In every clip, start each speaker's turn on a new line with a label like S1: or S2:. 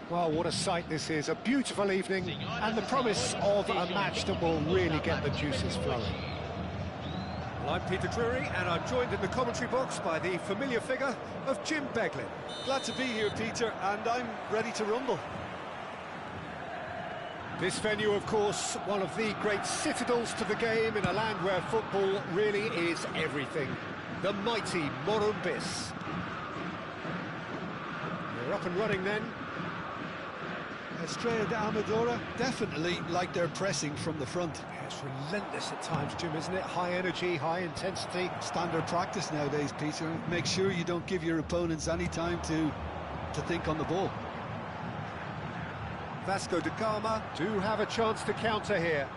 S1: Well, what a sight this is, a beautiful evening, and the promise of a match that will really get the juices flowing. Well, I'm Peter Drury, and I'm joined in the commentary box by the familiar figure of Jim Beglin.
S2: Glad to be here, Peter, and I'm ready to rumble.
S1: This venue, of course, one of the great citadels to the game in a land where football really is everything. The mighty Morumbis. We're up and running then.
S2: Estrella de Amadora definitely like their pressing from the front.
S1: Yeah, it's relentless at times, Jim, isn't it? High energy, high intensity.
S2: Standard practice nowadays, Peter. Make sure you don't give your opponents any time to think on the ball.
S1: Vasco da Gama do have a chance to counter here.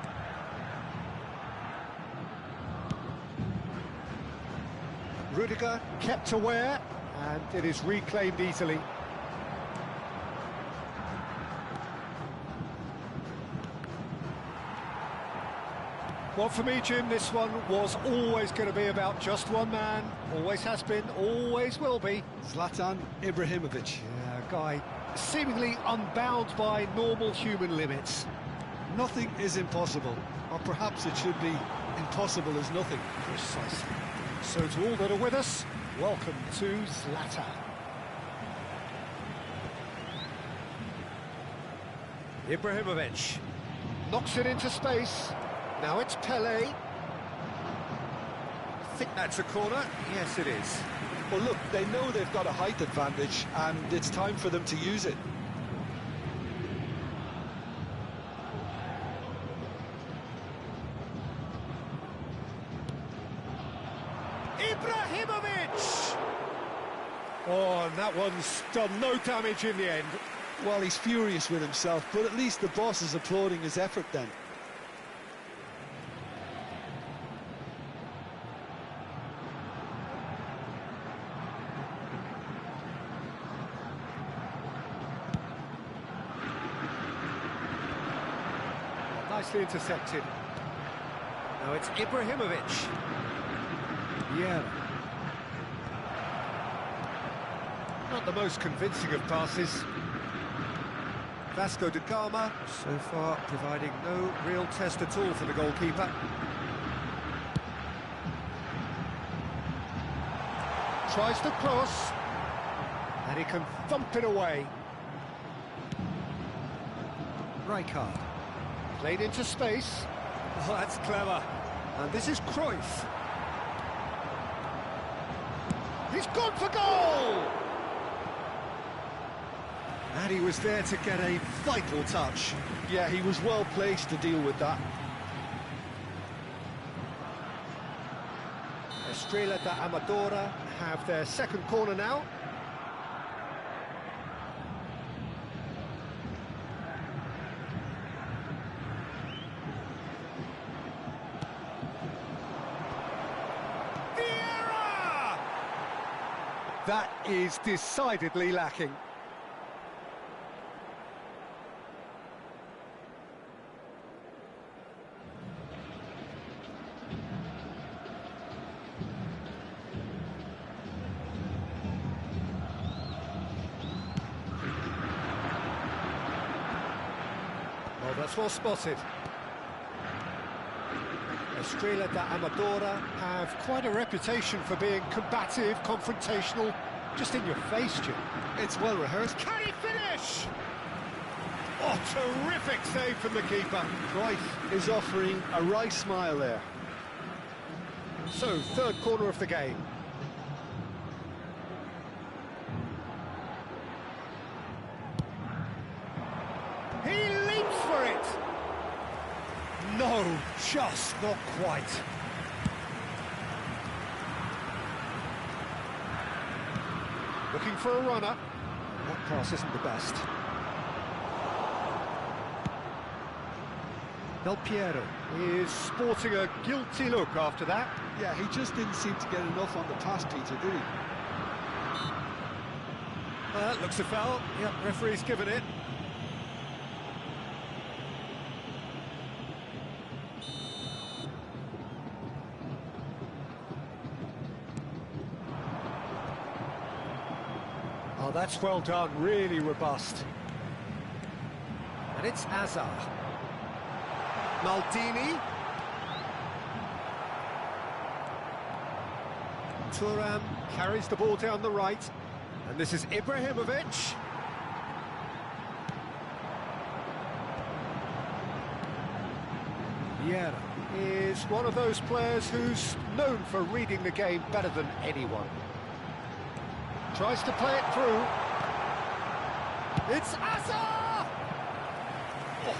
S1: Rudiger kept aware, and it is reclaimed easily. Well, for me, Jim, this one was always going to be about just one man. Always has been, always will be.
S2: Zlatan Ibrahimovic.
S1: Yeah, a guy seemingly unbound by normal human limits.
S2: Nothing is impossible, or perhaps it should be impossible as nothing.
S1: Precisely. So to all that are with us, welcome to Zlatan. Ibrahimovic knocks it into space. Now it's Pele. I think that's a corner. Yes, it is.
S2: Well, look, they know they've got a height advantage, and it's time for them to use it.
S1: Ibrahimovic! Oh, and that one's done no damage in the end.
S2: Well, he's furious with himself, but at least the boss is applauding his effort then.
S1: Nicely intercepted. Now it's Ibrahimovic. Yeah. Not the most convincing of passes. Vasco da Gama, so far providing no real test at all for the goalkeeper. Tries to cross, and he can thump it away. Rijkaard. Played into space. Oh, that's clever. And this is Cruyff. He's gone for goal! And he was there to get a vital touch.
S2: Yeah, he was well placed to deal with that.
S1: Estrella da Amadora have their second corner now. That is decidedly lacking. Well, that's well spotted. Estrella da Amadora have quite a reputation for being combative, confrontational, just in your face, Jim.
S2: It's well rehearsed.
S1: Can he finish? Oh, terrific save from the keeper.
S2: Cruyff is offering a wry smile there.
S1: So, third corner of the game. He leaps for it. No, just not quite. Looking for a runner. That pass isn't the best. Del Piero is sporting a guilty look after that.
S2: Yeah, he just didn't seem to get enough on the pass, Peter, did he?
S1: That looks a foul. Yep, referee's given it. Oh, that's well done, really robust. And it's Azar. Maldini. Thuram carries the ball down the right. And this is Ibrahimovic. Vieira is one of those players who's known for reading the game better than anyone. Tries to play it through. It's Azar! Oh,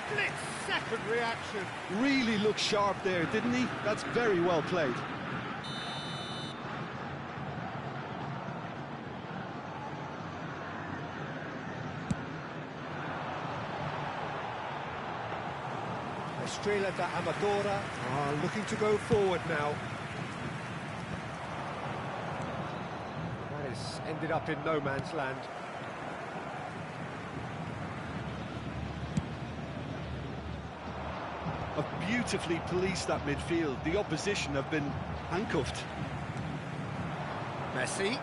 S1: split-second reaction.
S2: Really looked sharp there, didn't he? That's very well played.
S1: Estrela da Amadora are looking to go forward now. That has ended up in no man's land.
S2: Have beautifully policed that midfield. The opposition have been handcuffed.
S1: Messi.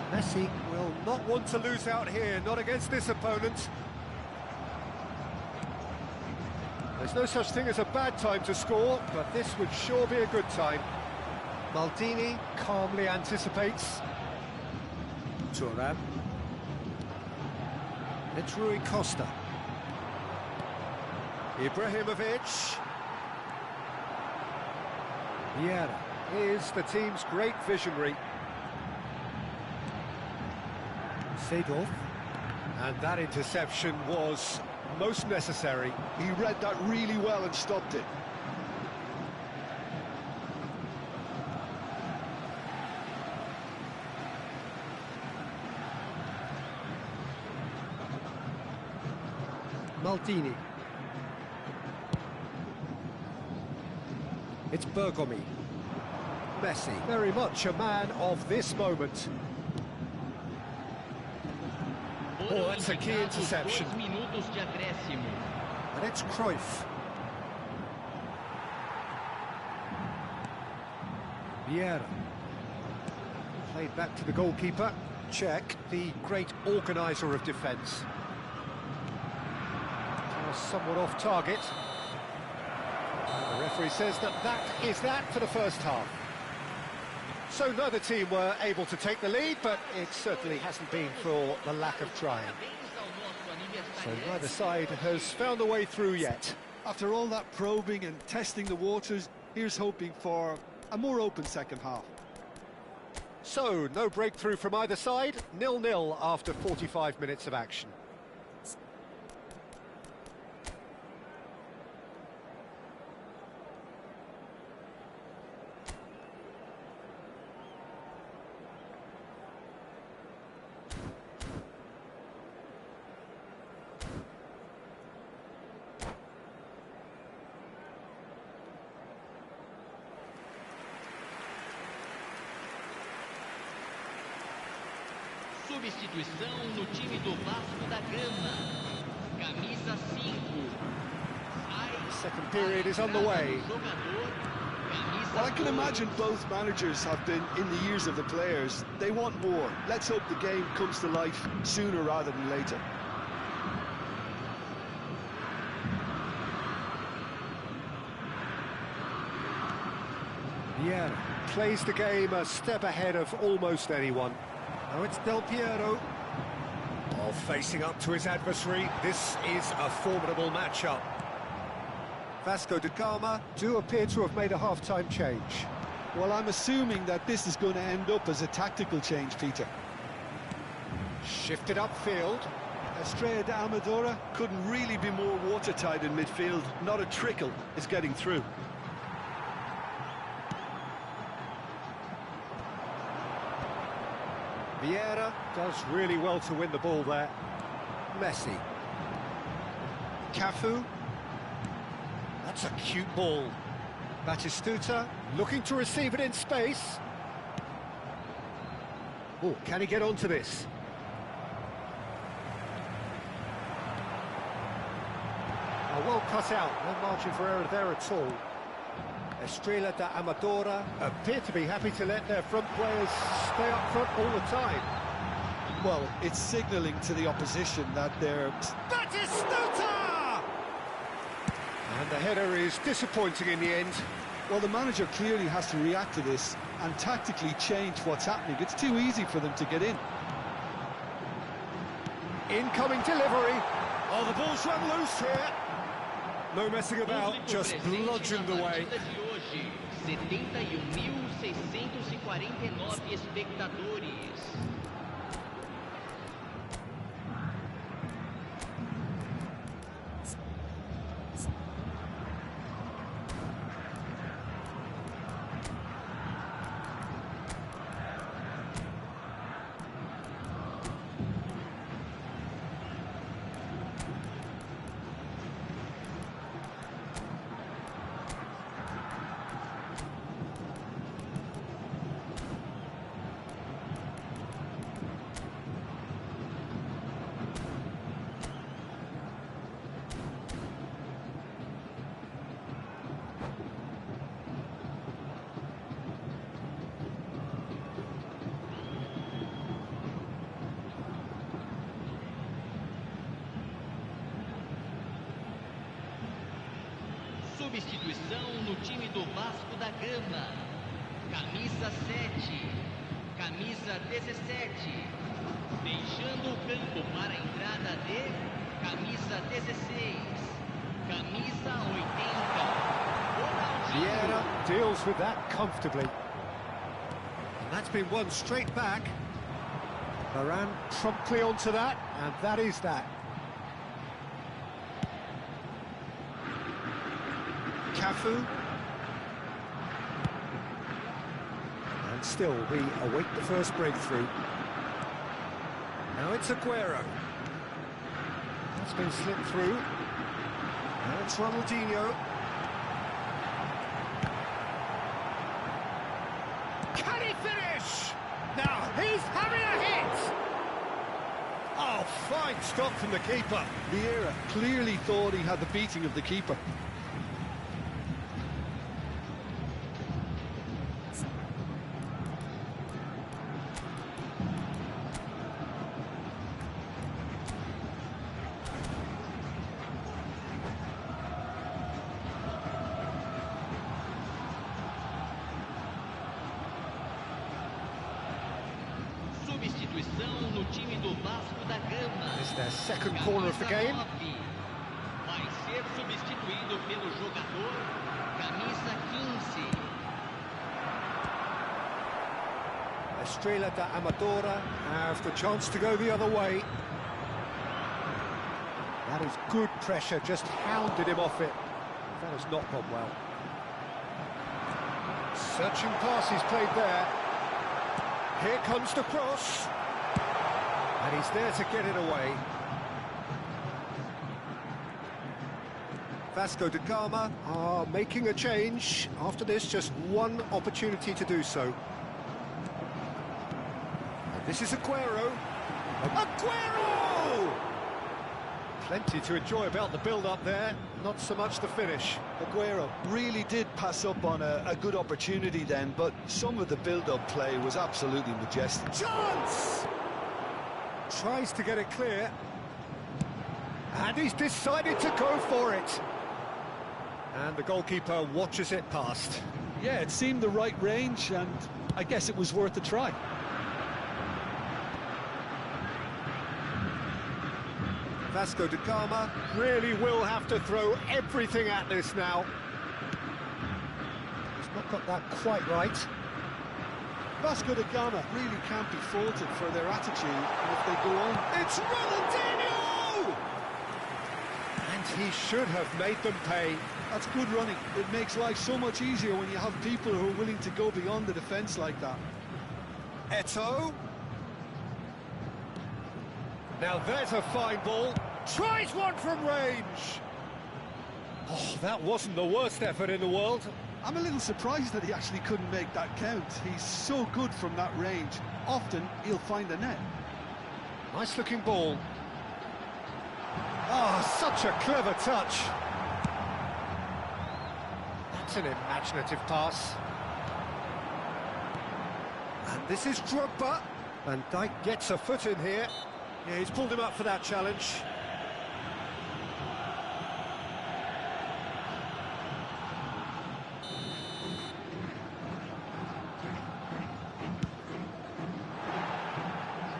S1: Messi will not want to lose out here, not against this opponent. There's no such thing as a bad time to score, but this would sure be a good time. Maldini calmly anticipates. Thuram. It's Rui Costa. Ibrahimovic. Vieira is the team's great visionary. Seedorf. And that interception was most necessary.
S2: He read that really well and stopped it.
S1: Maldini. It's Bergomi. Messi, very much a man of this moment. Oh, that's a key interception. And it's Cruyff. Vieira. Played back to the goalkeeper. Check, the great organiser of defence. Somewhat off target. The referee says that is that for the first half. So neither team were able to take the lead, but it certainly hasn't been for the lack of trying. So neither side has found a way through yet.
S2: After all that probing and testing the waters, here's hoping for a more open second half.
S1: So, no breakthrough from either side, 0-0 after 45 minutes of action.
S3: Substituição no time do Vasco da Gama. Camisa 5.
S1: Second period is on the way.
S2: Well, I can imagine both managers have been in the ears of the players. They want more. Let's hope the game comes to life sooner rather than later.
S1: Vieira plays the game a step ahead of almost anyone. Now it's Del Piero. Oh, facing up to his adversary, this is a formidable matchup. Vasco da Gama do appear to have made a half-time change.
S2: Well, I'm assuming that this is going to end up as a tactical change, Peter.
S1: Shifted upfield.
S2: Estrela da Amadora couldn't really be more watertight in midfield. Not a trickle is getting through.
S1: Vieira does really well to win the ball there. Messi. Cafu. That's a cute ball. Batistuta looking to receive it in space. Oh, can he get onto this? Oh, well cut out, no margin for error there at all. Estrela da Amadora appear to be happy to let their front players stay up front all the time.
S2: Well, it's signalling to the opposition that they're...
S1: Batistuta! And the header is disappointing in the end.
S2: Well, the manager clearly has to react to this and tactically change what's happening. It's too easy for them to get in.
S1: Incoming delivery. Oh, the ball's run loose here. No messing about, just bludgeoned away.
S3: 71.649 espectadores. Substituição no time do Vasco da Gama. Camisa 7, camisa 17. Deixando o campo para a entrada de camisa 16, camisa 80.
S1: Vieira deals with that comfortably. And that's been won straight back. Varane promptly onto that, and that is that. Cafu. And still, we await the first breakthrough. Now it's Aguero. That's been slipped through. Now it's Ronaldinho. Can he finish? Now he's having a hit! Oh, fine stop from the keeper.
S2: Vieira clearly thought he had the beating of the keeper.
S3: Substituição no time do Vasco da Gama.
S1: It's their second corner of the game.
S3: Vai ser substituído pelo jogador camisa 15.
S1: Estrela da Amadora have the chance to go the other way. That is good pressure, just hounded him off it. That has not gone well. Searching pass he's played there. Here comes the cross. And he's there to get it away. Vasco da Gama are making a change. After this, just one opportunity to do so. And this is Aguero. Aguero! Plenty to enjoy about the build-up there, not so much the finish.
S2: Aguero really did pass up on a good opportunity then, but some of the build-up play was absolutely majestic.
S1: Chance! Tries to get it clear. And he's decided to go for it. And the goalkeeper watches it past.
S2: Yeah, it seemed the right range, and I guess it was worth a try.
S1: Vasco da Gama really will have to throw everything at this now. He's not got that quite right.
S2: Vasco da Gama really can't be faulted for their attitude, and if they go on...
S1: It's Ronaldinho! And he should have made them pay.
S2: That's good running. It makes life so much easier when you have people who are willing to go beyond the defence like that.
S1: Eto'o. Now there's a fine ball. Tries one from range. Oh, that wasn't the worst effort in the world.
S2: I'm a little surprised that he actually couldn't make that count. He's so good from that range. Often, he'll find the net.
S1: Nice looking ball. Oh, such a clever touch. That's an imaginative pass. And this is Drogba. And Dijk gets a foot in here. Yeah, he's pulled him up for that challenge.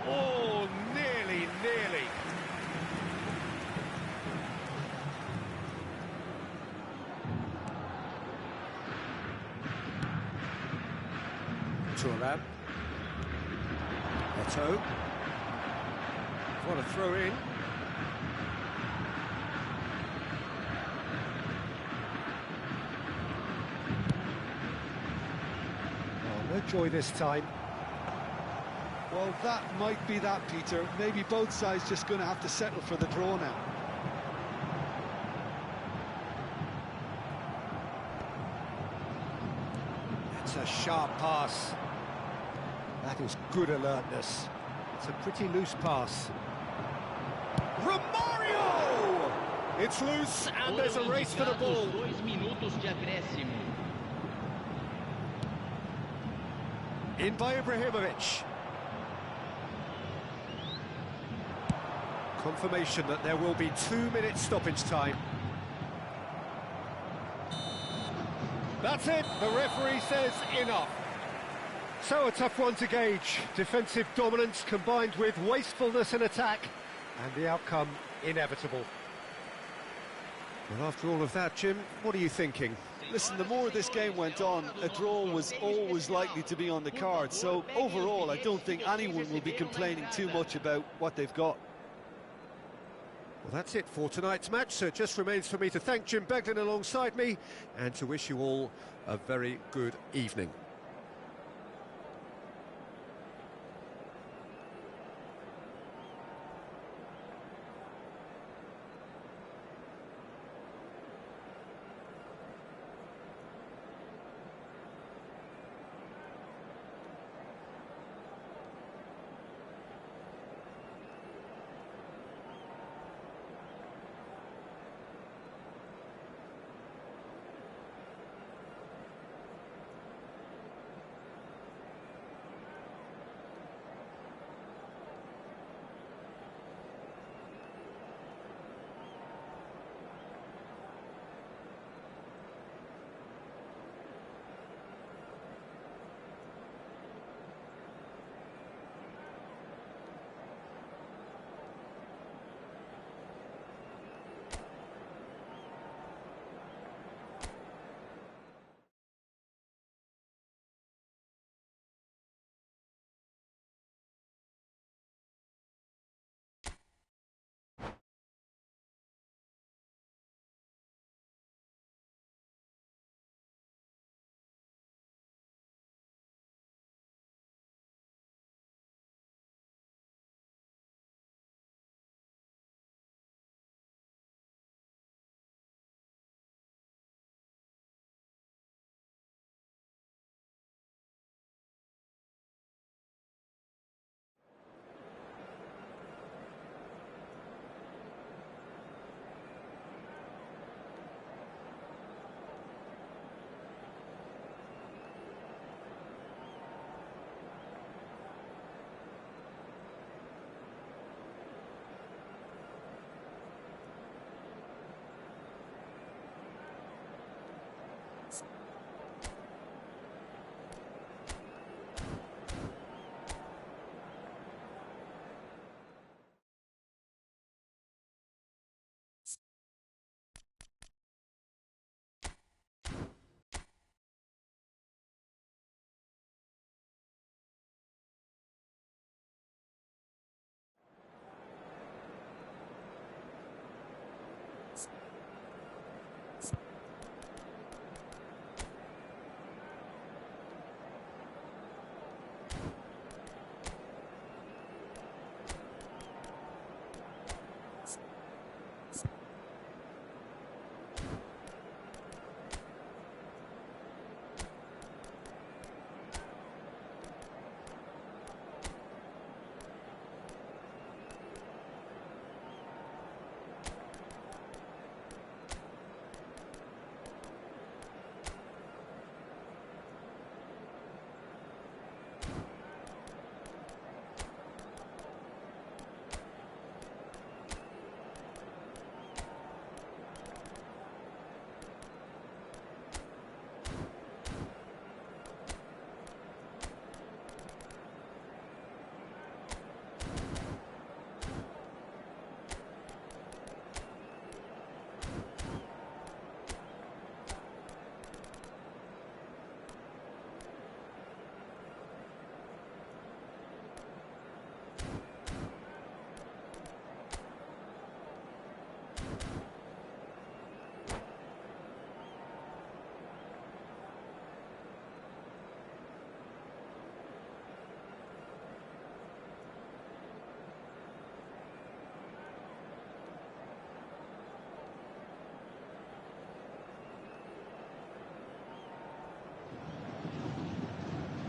S1: Oh, nearly. Thuram. Otto. What a throw in. Oh, no joy this time.
S2: Well, that might be that, Peter. Maybe both sides just going to have to settle for the draw now.
S1: That's a sharp pass. That is good alertness. It's a pretty loose pass. Romario! It's loose and there's a race for the ball.
S3: 2 minutos de acréscimo.
S1: In by Ibrahimovic. Confirmation that there will be 2 minutes stoppage time. That's it, the referee says enough. So a tough one to gauge. Defensive dominance combined with wastefulness in attack, and the outcome inevitable. Well, after all of that, Jim, what are you thinking?
S2: Listen, the more this game went on, a draw was always likely to be on the card. So overall, I don't think anyone will be complaining too much about what they've got.
S1: Well, that's it for tonight's match, so it just remains for me to thank Jim Beglin alongside me and to wish you all a very good evening.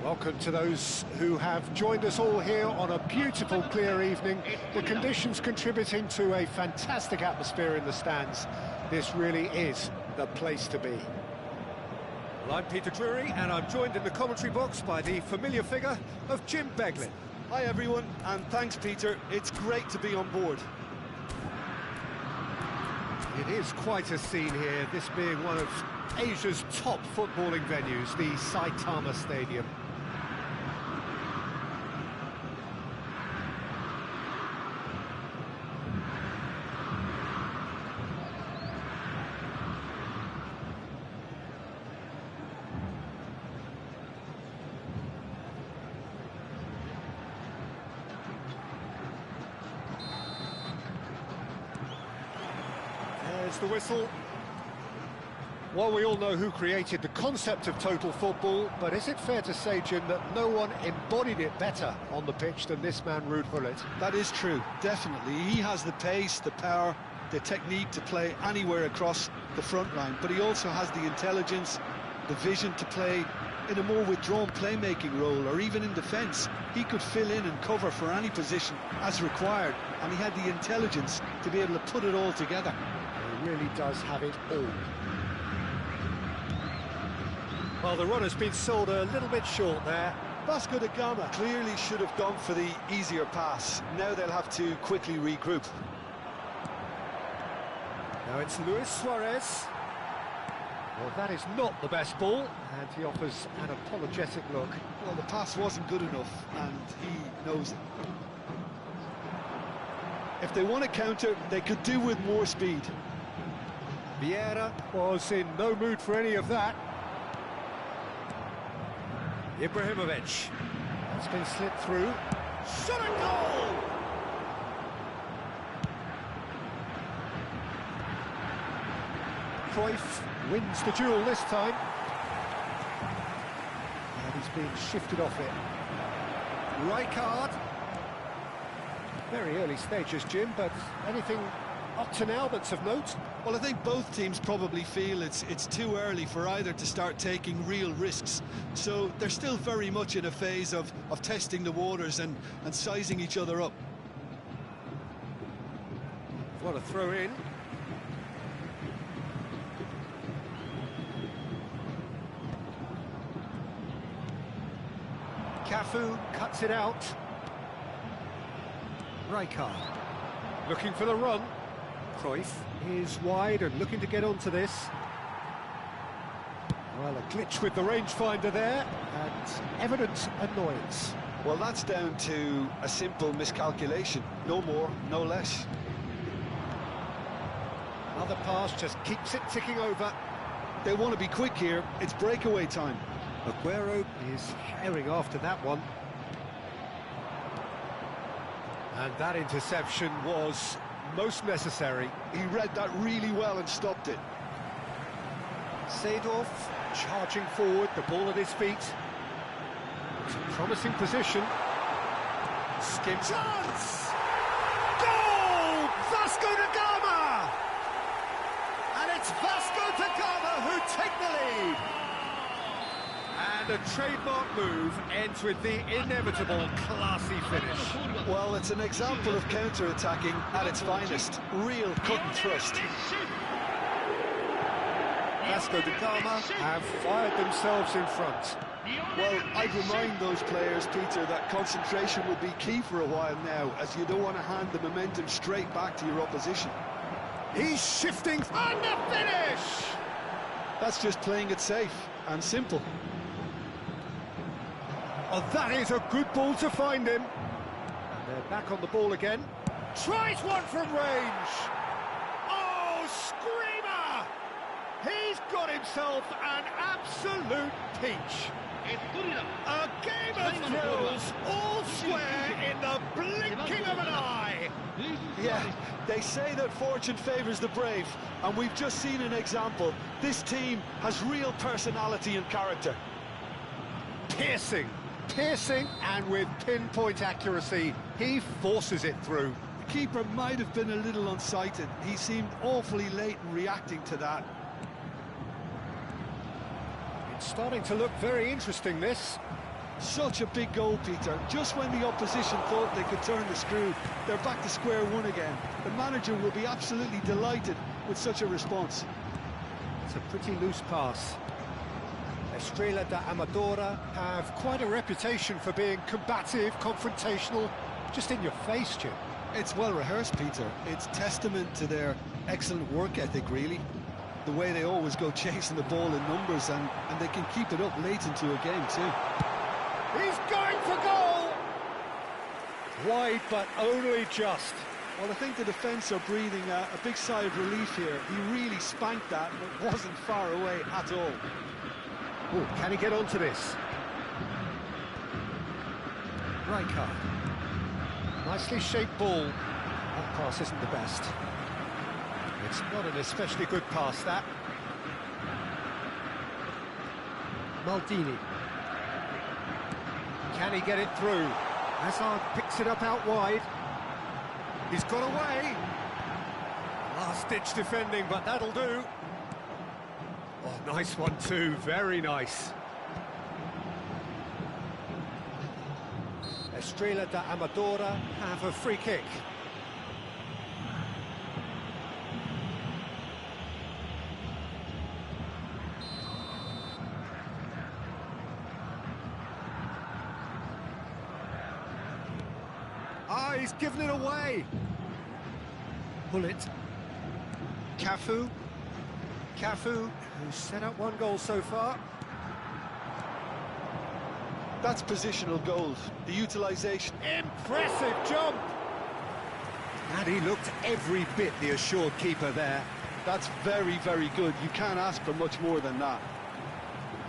S1: Welcome to those who have joined us all here on a beautiful, clear evening. The conditions contributing to a fantastic atmosphere in the stands. This really is the place to be. Well, I'm Peter Drury, and I'm joined in the commentary box by the familiar figure of Jim Beglin.
S2: Hi everyone, and thanks Peter. It's great to be on board.
S1: It is quite a scene here, this being one of Asia's top footballing venues, the Saitama Stadium. There's the whistle. Well, we all know who created the concept of total football, but is it fair to say, Jim, that no one embodied it better on the pitch than this man, Ruud Gullit?
S2: That is true, definitely. He has the pace, the power, the technique to play anywhere across the front line, but he also has the intelligence, the vision to play in a more withdrawn playmaking role, or even in defence. He could fill in and cover for any position as required, and he had the intelligence to be able to put it all together.
S1: He really does have it all. Well, the run has been sold a little bit short there.
S2: Vasco da Gama clearly should have gone for the easier pass. Now they'll have to quickly regroup.
S1: Now it's Luis Suarez. Well, that is not the best ball, and he offers an apologetic look.
S2: Well, the pass wasn't good enough, and he knows it. If they want to counter, they could do with more speed.
S1: Vieira was in no mood for any of that. Ibrahimovic. That's been slipped through. Shot a goal! Cruyff wins the duel this time. And he's being shifted off it. Rijkaard. Very early stages, Jim, but anything up to now that's of note?
S2: Well, I think both teams probably feel it's too early for either to start taking real risks. So they're still very much in a phase of testing the waters and sizing each other up.
S1: What a throw in. Cafu cuts it out. Rijkaard looking for the run. Cruyff is wide and looking to get onto this. Well, a glitch with the rangefinder there, and evident annoyance.
S2: Well, that's down to a simple miscalculation. No more, no less.
S1: Another pass just keeps it ticking over.
S2: They want to be quick here. It's breakaway time.
S1: Aguero is herring after that one. And that interception was most necessary.
S2: He read that really well and stopped it.
S1: Seedorf charging forward, the ball at his feet. It's a promising position. Skim chance! Goal! Vasco da Gama! And it's Vasco da Gama who take the lead. And a trademark move ends with the inevitable classy finish.
S2: Well, it's an example of counter-attacking at its finest. Real cut and thrust.
S1: Vasco da Gama have fired themselves in front.
S2: Well, I'd remind those players, Peter, that concentration will be key for a while now, as you don't want to hand the momentum straight back to your opposition.
S1: He's shifting on the finish!
S2: That's just playing it safe and simple.
S1: Oh, that is a good ball to find him. And they're back on the ball again. Tries one from range. Oh, screamer! He's got himself an absolute peach. A game of thrills, all square in the blinking of an eye.
S2: Yeah, they say that fortune favours the brave, and we've just seen an example. This team has real personality and character.
S1: Piercing, and with pinpoint accuracy, he forces it through.
S2: The keeper might have been a little unsighted. He seemed awfully late in reacting to that.
S1: It's starting to look very interesting, this.
S2: Such a big goal, Peter. Just when the opposition thought they could turn the screw, they're back to square one again. The manager will be absolutely delighted with such a response.
S1: It's a pretty loose pass. Estrela da Amadora have quite a reputation for being combative, confrontational, just in your face, Jim.
S2: It's well rehearsed, Peter. It's testament to their excellent work ethic, really. The way they always go chasing the ball in numbers, and they can keep it up late into a game too.
S1: He's going for goal! Wide, but only just.
S2: Well, I think the defence are breathing a big sigh of relief here. He really spanked that, but wasn't far away at all.
S1: Oh, can he get onto this? Rijkaard. Nicely shaped ball. That pass isn't the best. It's not an especially good pass, that. Maldini. Can he get it through? Hazard picks it up out wide. He's got away. Last-ditch defending, but that'll do. Oh, nice one too, very nice. Estrela da Amadora have a free kick. Ah, he's given it away. Bullet. Cafu, who's set up one goal so far.
S2: That's positional gold. The utilisation.
S1: Impressive jump! And he looked every bit the assured keeper there.
S2: That's very, very good. You can't ask for much more than that.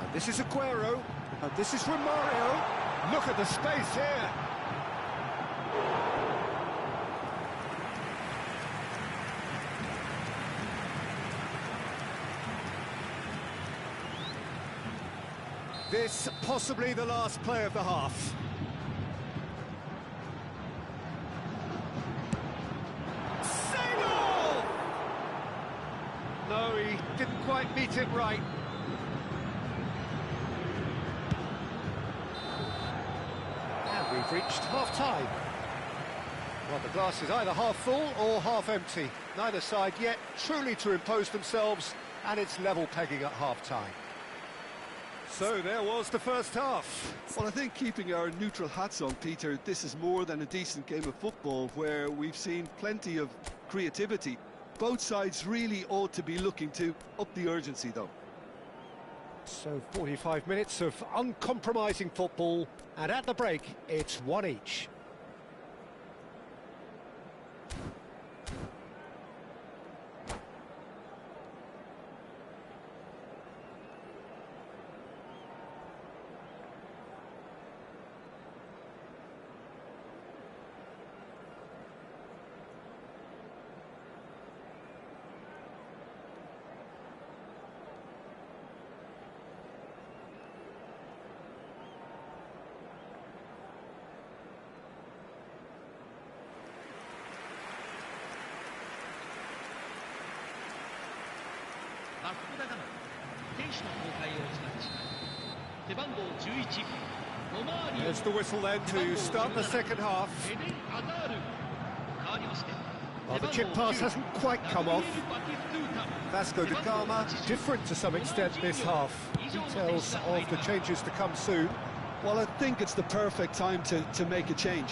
S1: And this is Aguero, and this is Romario. Look at the space here. This possibly the last play of the half. Single! No, he didn't quite meet it right. And we've reached half-time. Well, the glass is either half full or half empty. Neither side yet truly to impose themselves, and it's level pegging at half-time. So there was the first half.
S2: Well, I think keeping our neutral hats on, Peter, this is more than a decent game of football where we've seen plenty of creativity. Both sides really ought to be looking to up the urgency, though.
S1: So 45 minutes of uncompromising football, and at the break, it's one each. There's the whistle then to start the second half. Well, the chip pass hasn't quite come off. Vasco da Gama different to some extent this half. Details of the changes to come soon.
S2: Well, I think it's the perfect time to make a change.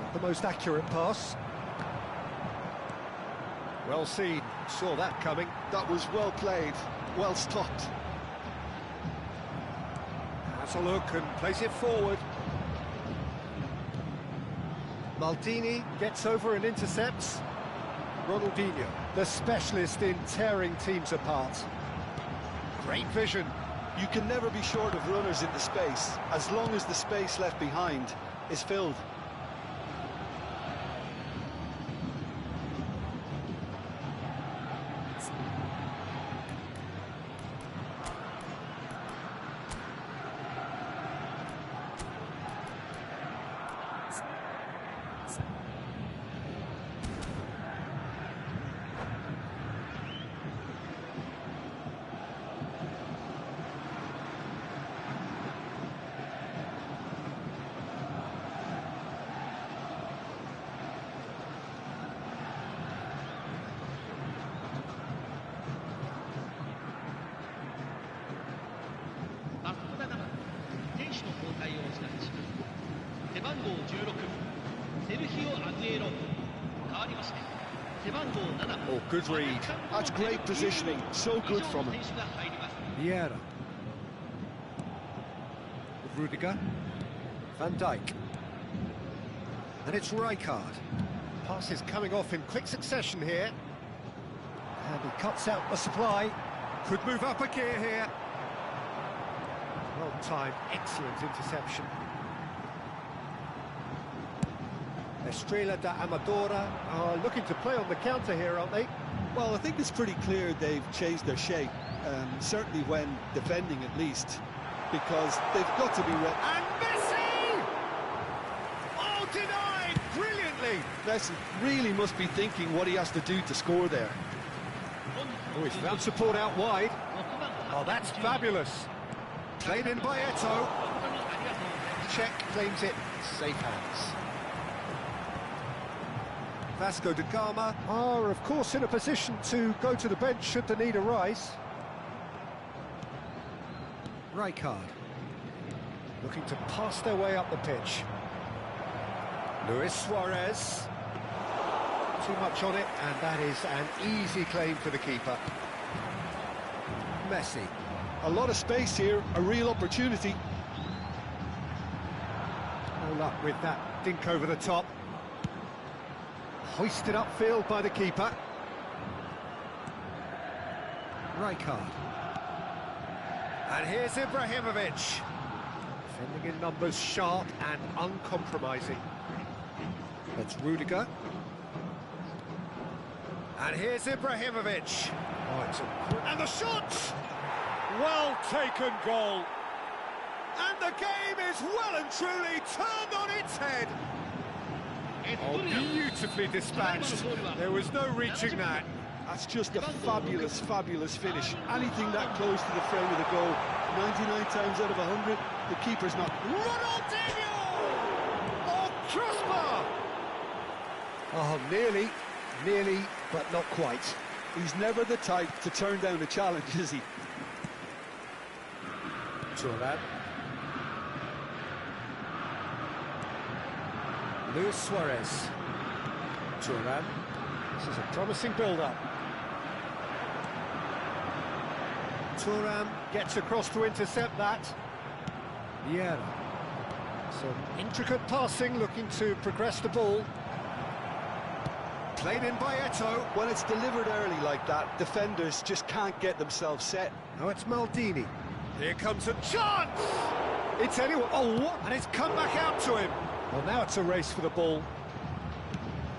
S1: Not the most accurate pass. Well seen, saw that coming.
S2: That was well played, well stopped.
S1: Has a look and plays it forward. Maldini gets over and intercepts. Ronaldinho, the specialist in tearing teams apart. Great vision.
S2: You can never be short of runners in the space, as long as the space left behind is filled.
S1: Oh, good read.
S2: That's great positioning, so good from him.
S1: Vieira. Rudiger. Van Dijk. And it's Rijkaard. Passes coming off in quick succession here. And he cuts out the supply. Could move up a gear here. Well timed, excellent interception. Estrela da Amadora are looking to play on the counter here, aren't they?
S2: Well, I think it's pretty clear they've changed their shape, certainly when defending at least, because they've got to be ready.
S1: And Messi! Oh, denied brilliantly!
S2: Messi really must be thinking what he has to do to score there.
S1: Oh, he's found support out wide. Oh, that's fabulous. Played in by Eto'o. Czech claims it. Safe hands. Vasco da Gama are, of course, in a position to go to the bench should the need arise. Rijkaard looking to pass their way up the pitch. Luis Suarez. Too much on it, and that is an easy claim for the keeper. Messi.
S2: A lot of space here, a real opportunity.
S1: No luck with that dink over the top. Hoisted upfield by the keeper. Rijkaard. And here's Ibrahimovic. Defending in numbers, sharp and uncompromising. That's Rudiger. And here's Ibrahimovic. Oh, and the shot! Well taken goal. And the game is well and truly turned on its head. Oh, beautifully dispatched. There was no reaching that.
S2: That's just a fabulous, fabulous finish. Anything that close to the frame of the goal, 99 times out of 100, the keeper's not.
S1: Ronaldinho! Oh, crossbar! Oh, nearly, but not quite.
S2: He's never the type to turn down a challenge, is he?
S1: Thuram. Luis Suarez. Thuram. This is a promising build-up. Thuram gets across to intercept that. Vieira. Some intricate passing, looking to progress the ball. Played in by Eto'o.
S2: When it's delivered early like that, defenders just can't get themselves set.
S1: Now it's Maldini. Here comes a chance! It's anyone. Oh, what? And it's come back out to him. Well, now it's a race for the ball.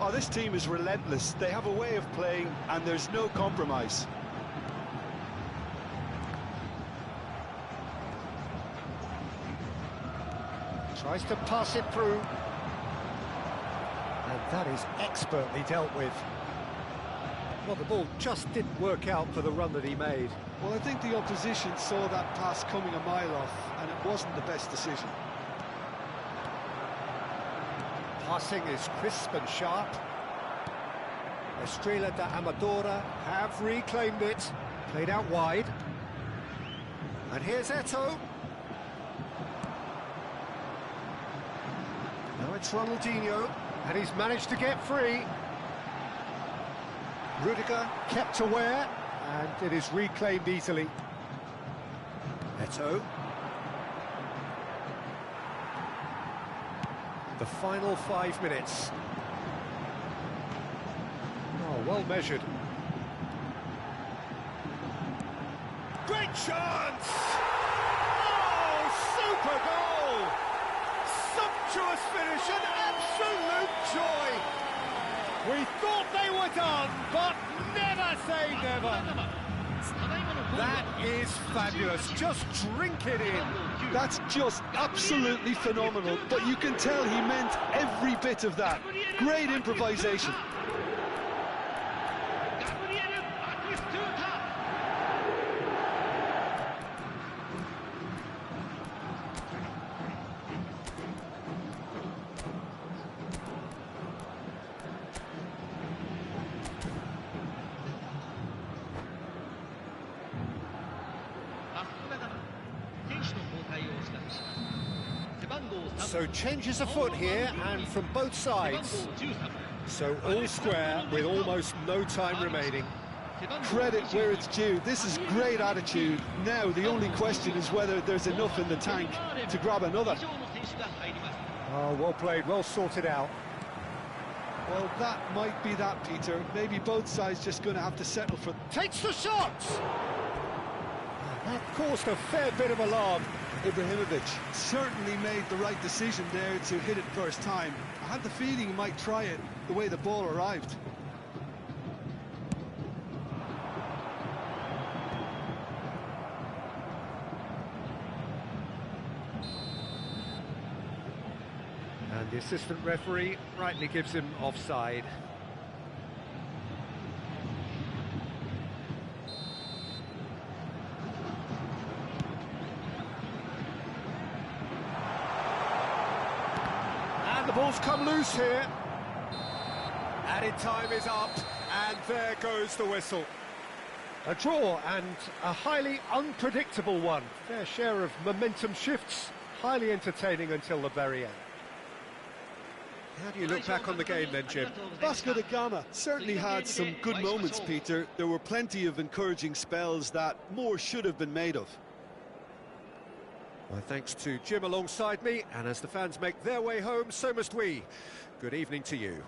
S2: Oh, this team is relentless. They have a way of playing, and there's no compromise.
S1: Tries to pass it through. And that is expertly dealt with. Well, the ball just didn't work out for the run that he made.
S2: Well, I think the opposition saw that pass coming a mile off, and it wasn't the best decision.
S1: Passing is crisp and sharp. Estrela da Amadora have reclaimed it. Played out wide. And here's Eto'o. Now it's Ronaldinho, and he's managed to get free. Rudiger kept aware, and it is reclaimed easily. Eto'o. The final 5 minutes. Oh, well measured. Great chance! Oh, super goal! Sumptuous finish, an absolute joy! We thought they were done, but never say never. That is fabulous. Just drink it in.
S2: That's just absolutely phenomenal, but you can tell he meant every bit of that. Great improvisation.
S1: So changes afoot here, and from both sides. So all square with almost no time remaining.
S2: Credit where it's due. This is great attitude. Now the only question is whether there's enough in the tank to grab another.
S1: Oh, well played, well sorted out.
S2: Well, that might be that, Peter. Maybe both sides just going to have to settle for...
S1: Takes the shot! That caused a fair bit of alarm.
S2: Ibrahimovic certainly made the right decision there to hit it first time. I had the feeling he might try it the way the ball arrived.
S1: And the assistant referee rightly gives him offside. And the ball's come loose here. Added time is up, and there goes the whistle. A draw, and a highly unpredictable one. Fair share of momentum shifts, highly entertaining until the very end. How do you look back on the game then, Jim?
S2: Vasco da Gama certainly had some good moments, Peter. There were plenty of encouraging spells that more should have been made of.
S1: My thanks to Jim alongside me, and as the fans make their way home, so must we. Good evening to you.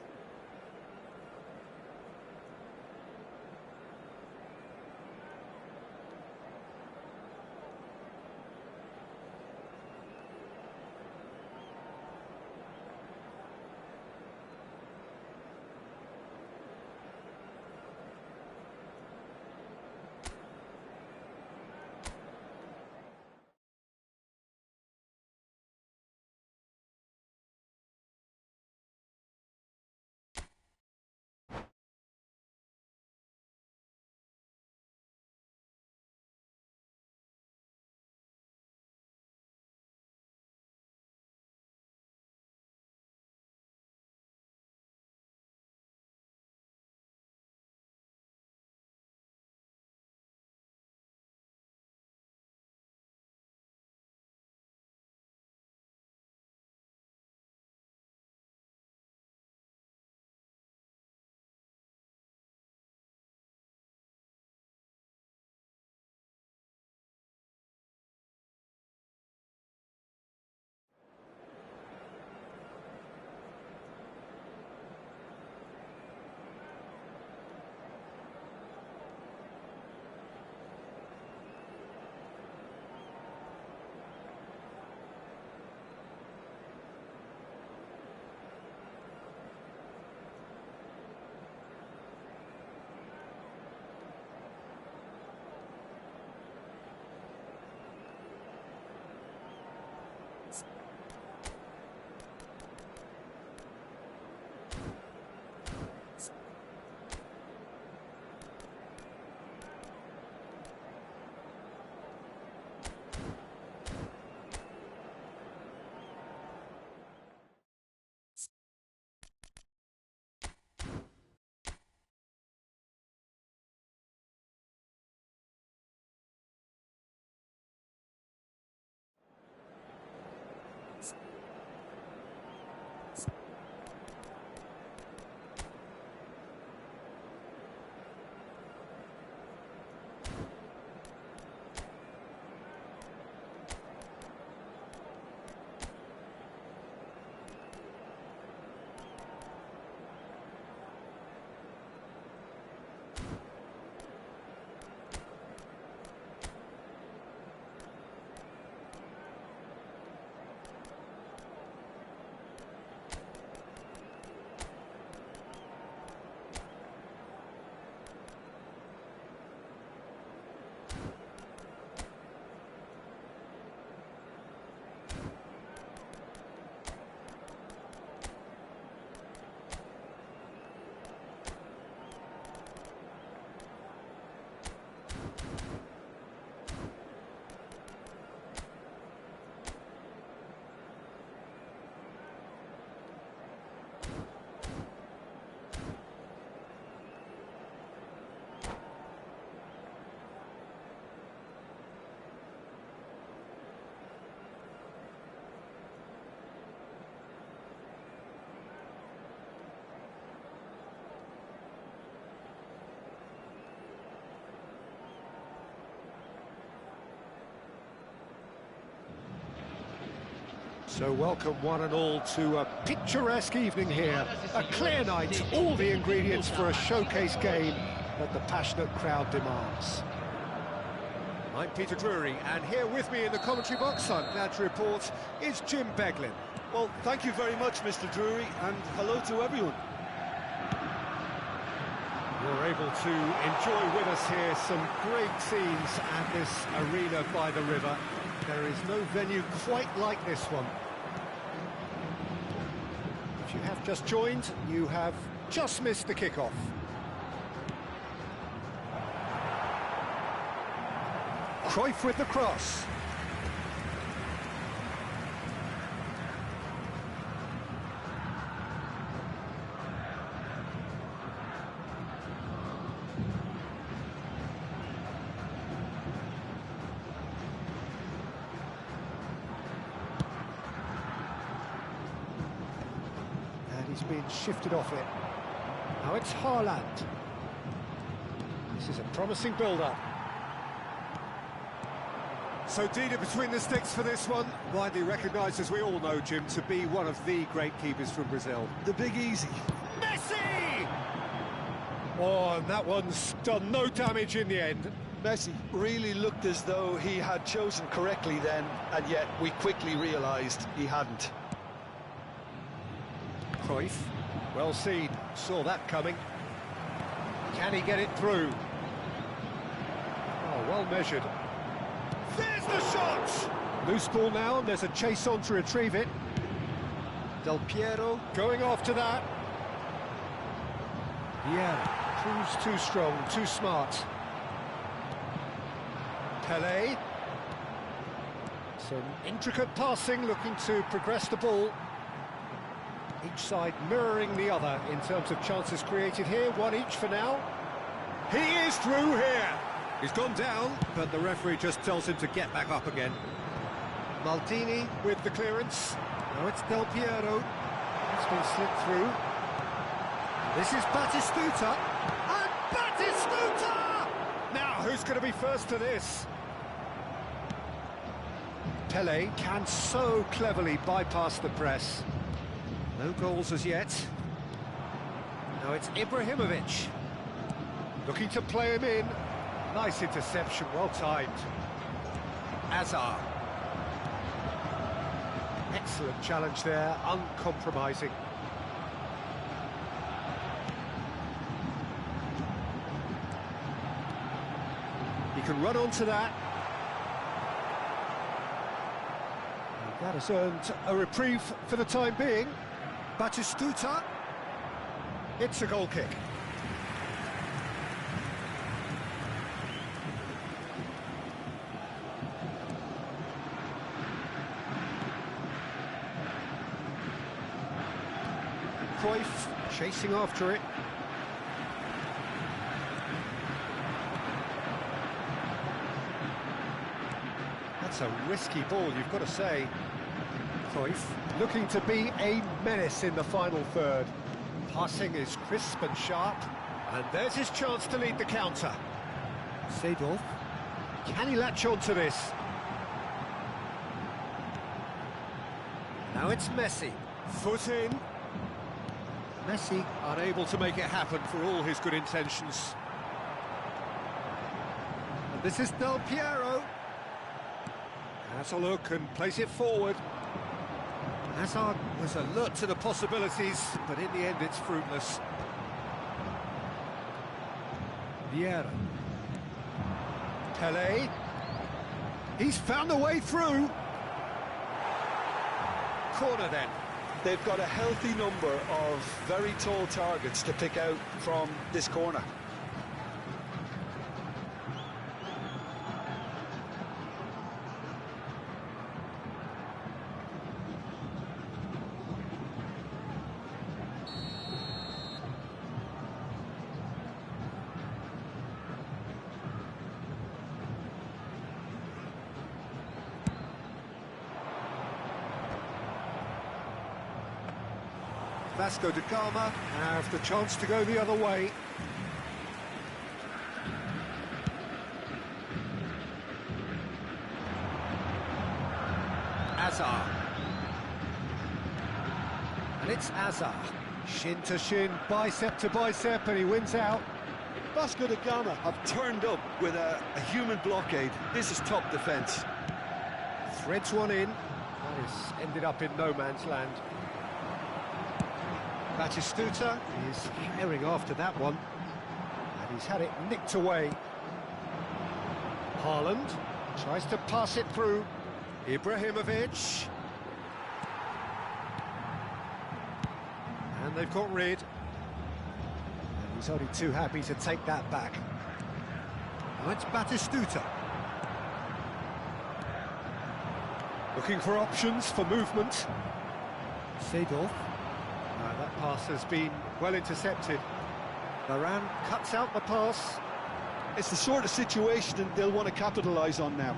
S1: So welcome one and all to a picturesque evening here. A clear night, all the ingredients for a showcase game that the passionate crowd demands. I'm Peter Drury, and here with me in the commentary box, I'm glad to report, is Jim Beglin.
S2: Well, thank you very much, Mr. Drury, and hello to everyone.
S1: You're able to enjoy with us here some great scenes at this arena by the river. There is no venue quite like this one. If you have just joined, you have just missed the kickoff. Cruyff with the cross. And he's been shifted off it. Now it's Haaland. This is a promising build-up. So Dida between the sticks for this one, widely recognised, as we all know, Jim, to be one of the great keepers from Brazil.
S2: The Big Easy.
S1: Messi! Oh, and that one's done no damage in the end.
S2: Messi really looked as though he had chosen correctly then, and yet we quickly realised he hadn't.
S1: Cruyff, well seen, saw that coming. Can he get it through? Oh, well measured. There's the shot! Loose ball now, and there's a chase on to retrieve it. Del Piero going after that. Yeah, proves too strong, too smart. Pelé. Some intricate passing, looking to progress the ball. Each side mirroring the other in terms of chances created here, one each for now. He is through here! He's gone down, but the referee just tells him to get back up again. Maldini with the clearance. Now it's Del Piero. It's been slipped through. This is Batistuta. And Batistuta! Now, who's going to be first to this? Pelé can so cleverly bypass the press. No goals as yet. Now it's Ibrahimovic. Looking to play him in. Nice interception, well timed. Azar. Excellent challenge there, uncompromising. He can run onto that. And that has earned a reprieve for the time being. Batistuta. It's a goal kick. Cruyff chasing after it. That's a risky ball, you've got to say. Cruyff looking to be a menace in the final third. Passing is crisp and sharp. And there's his chance to lead the counter. Seedorf. Can he latch on to this? Now it's Messi. Foot in. Messi unable to make it happen for all his good intentions. And this is Del Piero. Has a look and plays it forward. Hazard was alert to the possibilities, but in the end it's fruitless. Vieira. Pelé. He's found a way through. Corner then.
S2: They've got a healthy number of very tall targets to pick out from this corner.
S1: Vasco da Gama have the chance to go the other way. Azar. Hazard. Shin to shin, bicep to bicep, and he wins out.
S2: Vasco da Gama have turned up with a human blockade. This is top defence.
S1: Threads one in. That has ended up in no man's land. Batistuta is carrying after that one. And he's had it nicked away. Haaland tries to pass it through. Ibrahimovic. And they've got rid. And he's only too happy to take that back. Now it's Batistuta. Looking for options for movement. Seedorf. That pass has been well intercepted. Varane cuts out the pass.
S2: It's the sort of situation that they'll want to capitalise on now.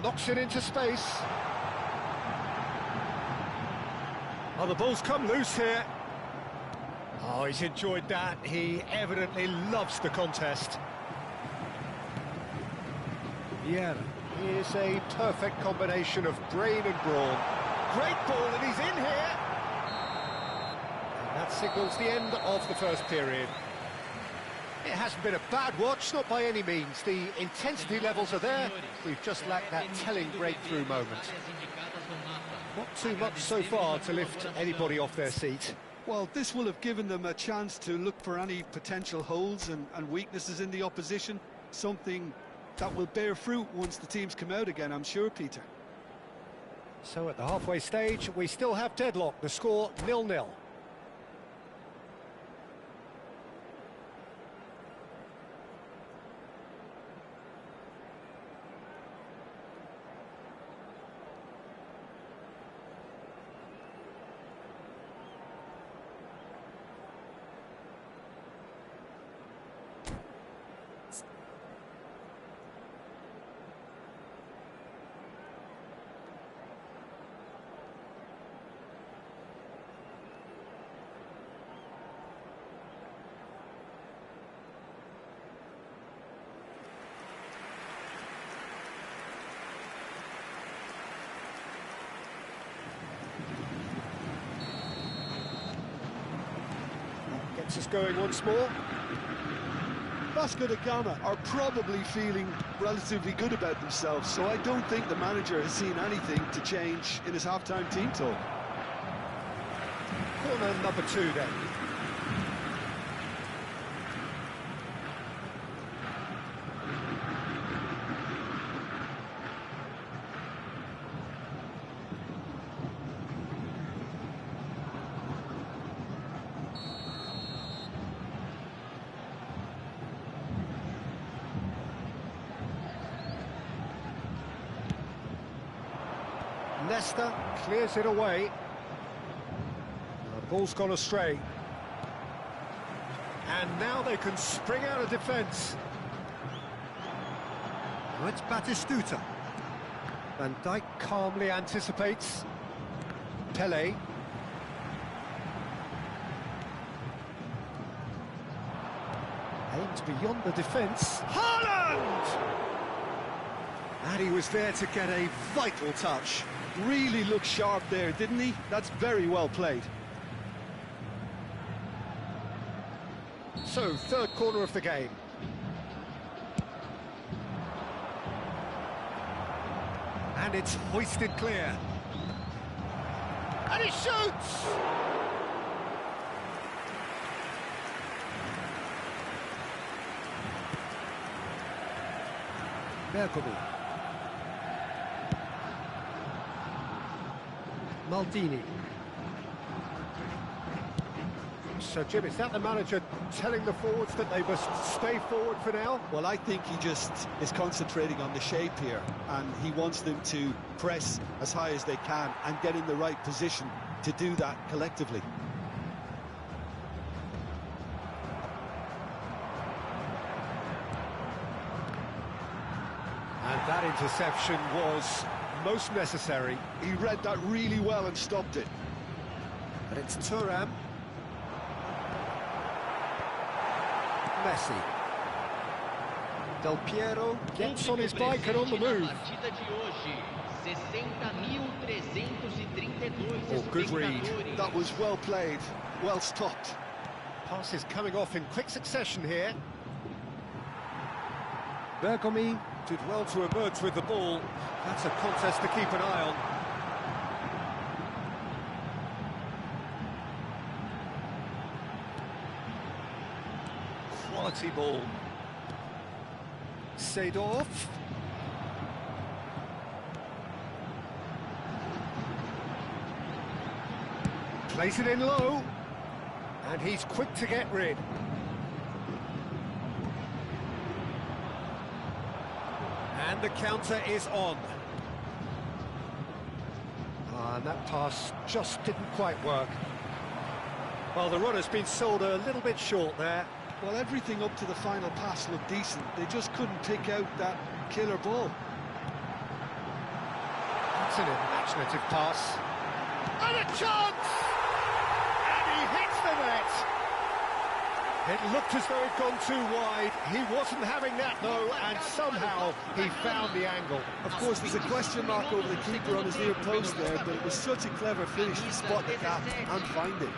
S1: Knocks it into space. Oh, the ball's come loose here. Oh, he's enjoyed that. He evidently loves the contest. Vieira is a perfect combination of brain and brawn. Great ball, and he's in here. And that signals the end of the first period. It hasn't been a bad watch, not by any means. The intensity levels are there. We've just lacked that telling breakthrough moment. Not too much so far to lift anybody off their seat.
S2: Well, this will have given them a chance to look for any potential holes and weaknesses in the opposition. Something that will bear fruit once the teams come out again, I'm sure, Peter.
S1: So at the halfway stage, we still have deadlock. The score 0-0. Gets us going once more.
S2: Vasco da Gama are probably feeling relatively good about themselves, so I don't think the manager has seen anything to change in his half-time team talk.
S1: Corner number 2 then. Leicester clears it away. The ball's gone astray. And now they can spring out of defence. Now it's Batistuta. Van Dijk calmly anticipates. Pele. Aims beyond the defence. Haaland! And he was there to get a vital touch.
S2: Really looked sharp there, didn't he? That's very well played.
S1: So, third corner of the game. And it's hoisted clear. And he shoots! Bergamo. Maldini. So, Jim, is that the manager telling the forwards that they must stay forward for now?
S2: Well, I think he just is concentrating on the shape here, and he wants them to press as high as they can and get in the right position to do that collectively.
S1: And that interception was most necessary.
S2: He read that really well and stopped it.
S1: And it's Thuram. Messi. Del Piero gets on his bike and on the move.
S3: 60.332
S1: Oh, good read.
S3: espectadores.
S2: That was well played, well stopped.
S1: Passes coming off in quick succession here. Bergomi did well to emerge with the ball. That's a contest to keep an eye on. Quality ball. Seedorf. Plays it in low. And he's quick to get rid. And the counter is on. And that pass just didn't quite work. Well, the runner's been sold a little bit short there.
S2: Well, everything up to the final pass looked decent. They just couldn't pick out that killer ball.
S1: That's an imaginative pass. And a chance! And he hits the net! It looked as though it'd gone too wide. He wasn't having that, though, and somehow he found the angle.
S2: Of course, there's a question mark over the keeper on his near post there, but it was such a clever finish to spot the gap and find it.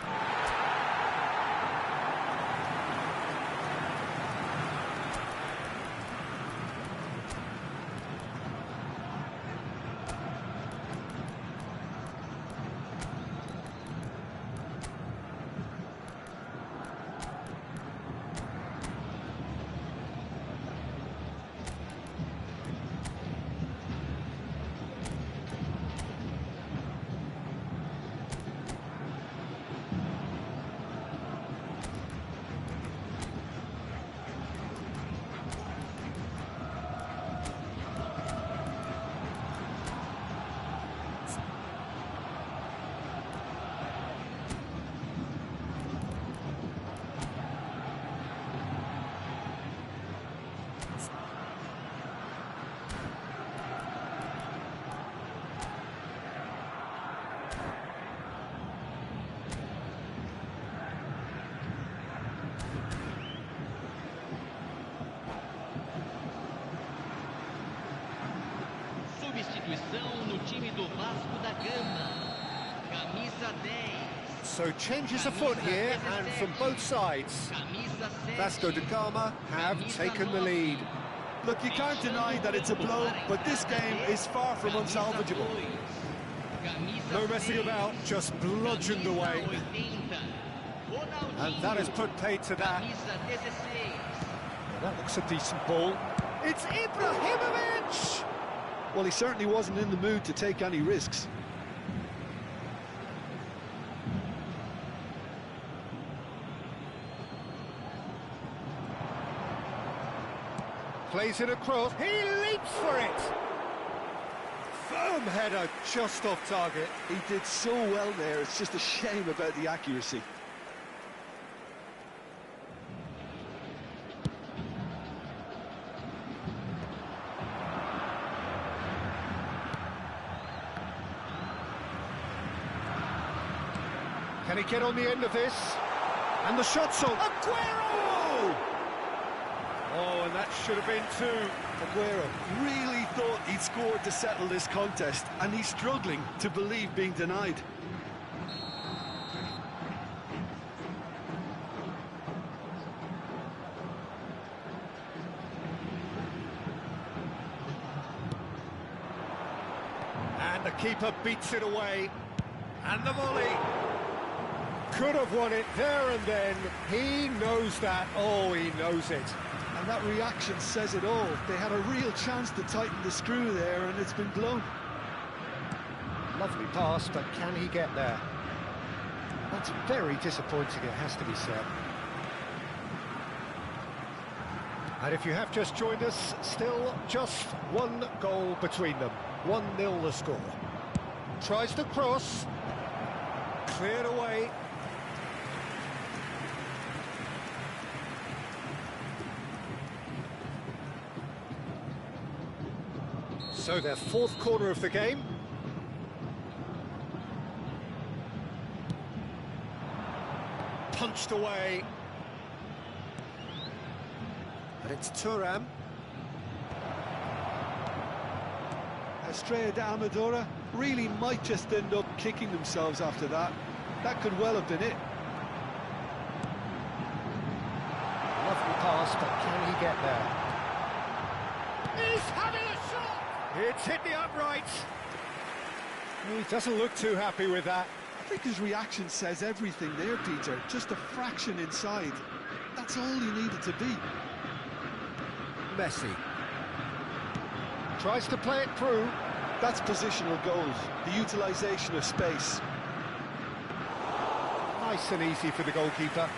S3: Substituição no time do Vasco da Gama. Camisa 10.
S1: So changes afoot here, and from both sides.
S3: Camisa 7.
S1: Vasco da Gama have taken the lead.
S2: Look, you can't deny that it's a blow, but this game is far from unsalvageable.
S1: No messing about, just bludgeoned away. And that has put paid to that. Well, that looks a decent ball. It's Ibrahimovic!
S2: Well, he certainly wasn't in the mood to take any risks.
S1: Plays it across. He leaps for it! Firm header, just off target.
S2: He did so well there, it's just a shame about the accuracy.
S1: Can he get on the end of this? And the shot's on. Aguero! Oh, and that should have been two.
S2: Aguero really thought he'd scored to settle this contest, and he's struggling to believe being denied.
S1: And the keeper beats it away. And the volley. Could have won it there and then. He knows that. Oh, he knows it.
S2: And that reaction says it all. They had a real chance to tighten the screw there, and it's been blown.
S1: Lovely pass, but can he get there? That's very disappointing, it has to be said. And if you have just joined us, still just one goal between them. 1-0 the score. Tries to cross. Cleared away. So their fourth corner of the game. Punched away. And it's Thuram.
S2: Estrella de Amadora really might just end up kicking themselves after that. That could well have been it.
S1: Lovely pass, but can he get there? He's having a shot! It's hit the upright. He doesn't look too happy with that.
S2: I think his reaction says everything there, Peter. Just a fraction inside. That's all he needed to be.
S1: Messi tries to play it through.
S2: That's positional goals, the utilisation of space.
S1: Nice and easy for the goalkeeper.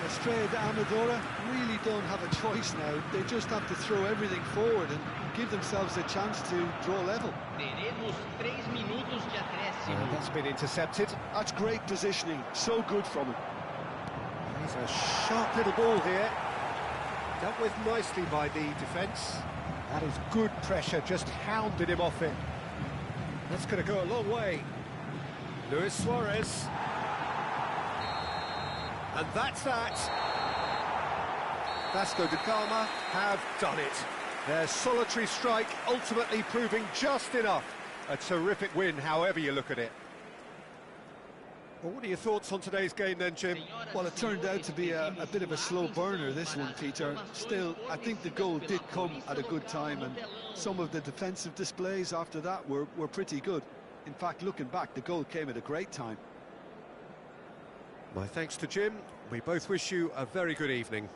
S2: Estrella de Amadora really don't have a choice now. They just have to throw everything forward and give themselves a chance to draw level.
S3: Teremos 3 minutos de acréscimo.
S1: That's been intercepted.
S2: That's great positioning, so good from him.
S1: He's a sharp little ball here. Dealt with nicely by the defence. That is good pressure, just hounded him off it. That's going to go a long way. Luis Suarez. And that's that. Vasco da Gama have done it. Their solitary strike ultimately proving just enough. A terrific win, however you look at it. Well, what are your thoughts on today's game then, Jim?
S2: Well, it turned out to be a bit of a slow burner, this one, Peter. Still, I think the goal did come at a good time, and some of the defensive displays after that were pretty good. In fact, looking back, the goal came at a great time.
S1: My thanks to Jim. We both wish you a very good evening.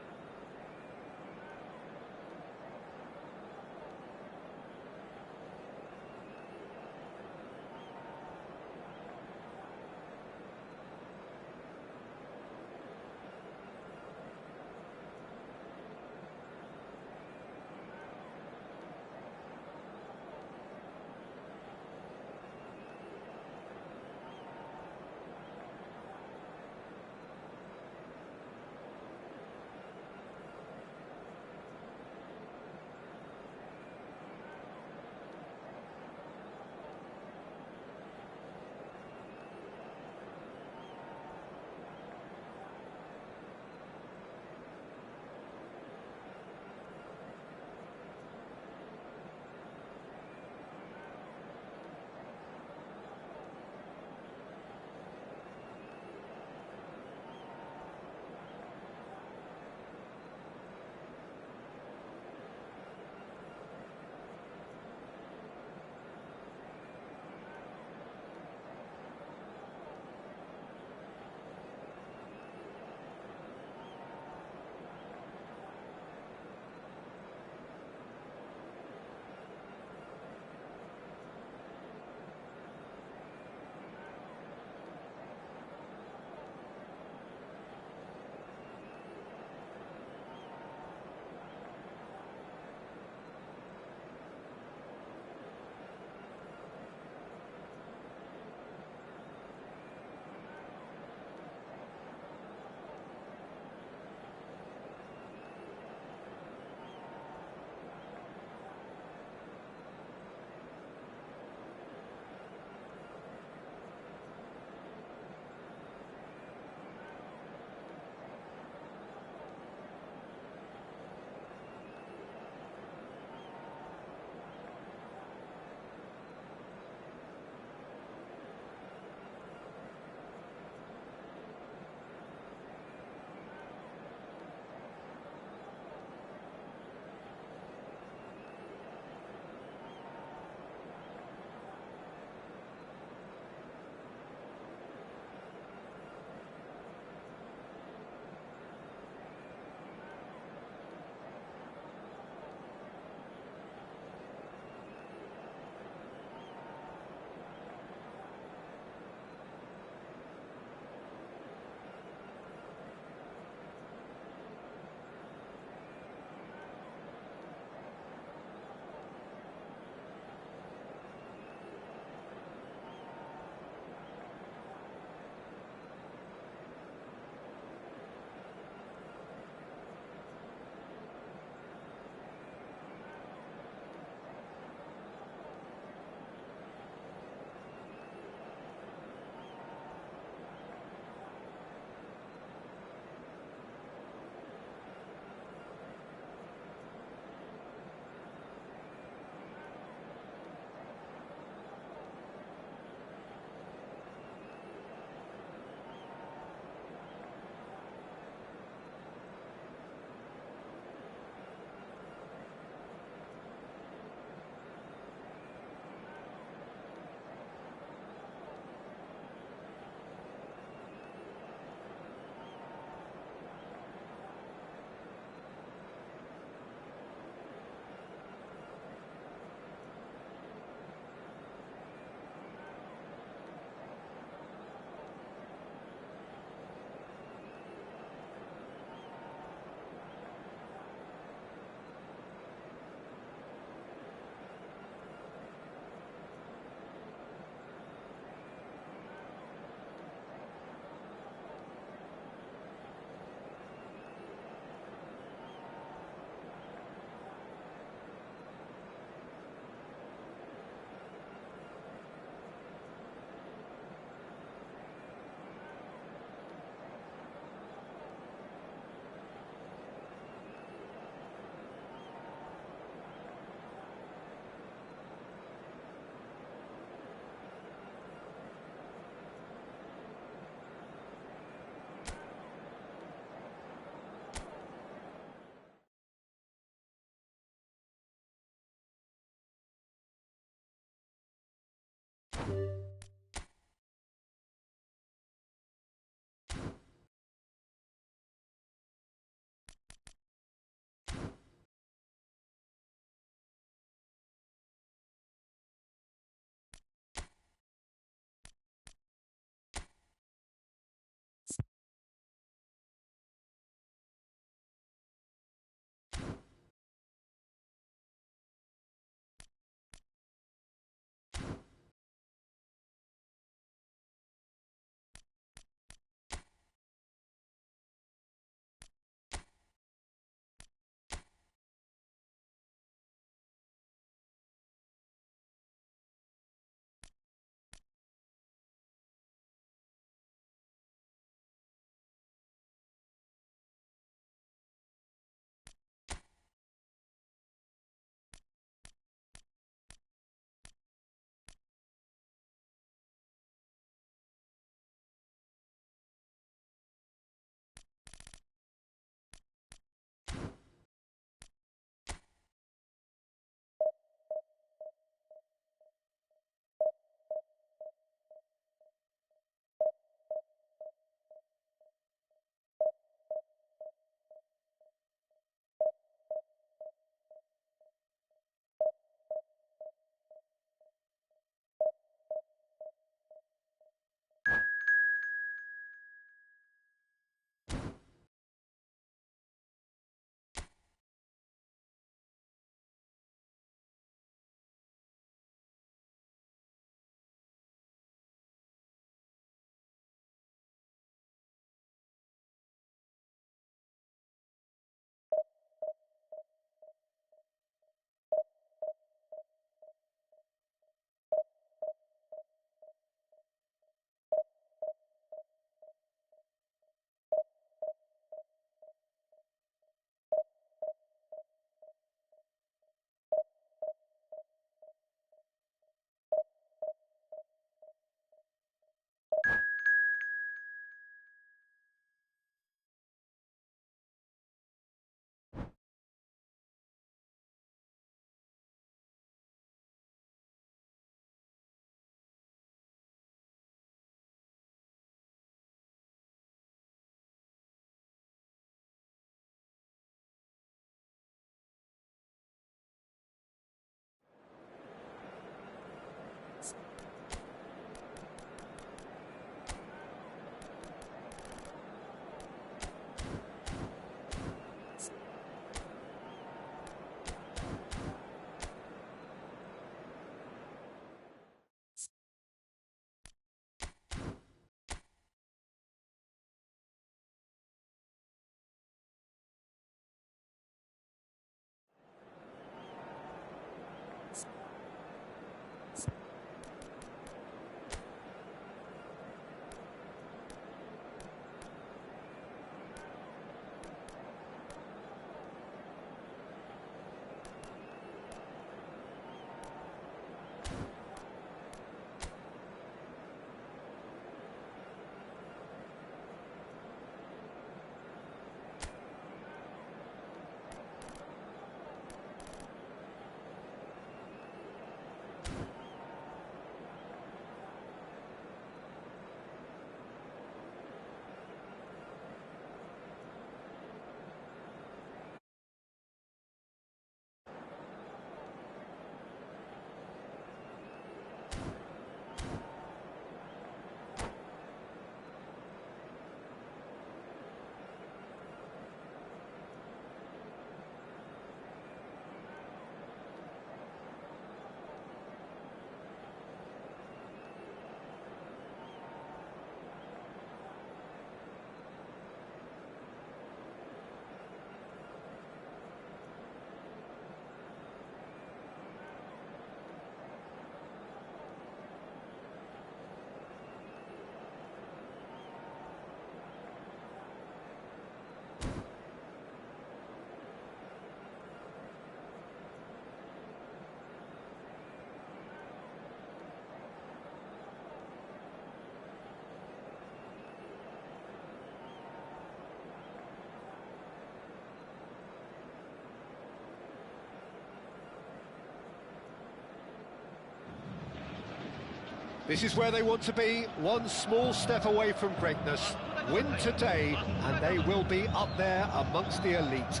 S1: This is where they want to be, one small step away from greatness. Win today, and they will be up there amongst the elite.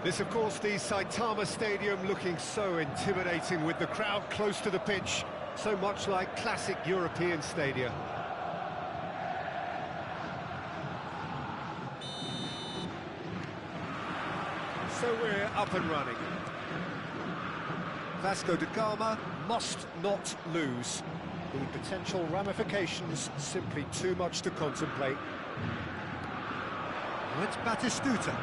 S1: This, of course, the Saitama Stadium looking so intimidating with the crowd close to the pitch, so much like classic European stadia. So we're up and running. Vasco da Gama must not lose. The potential ramifications simply too much to contemplate. Well, it's Batistuta.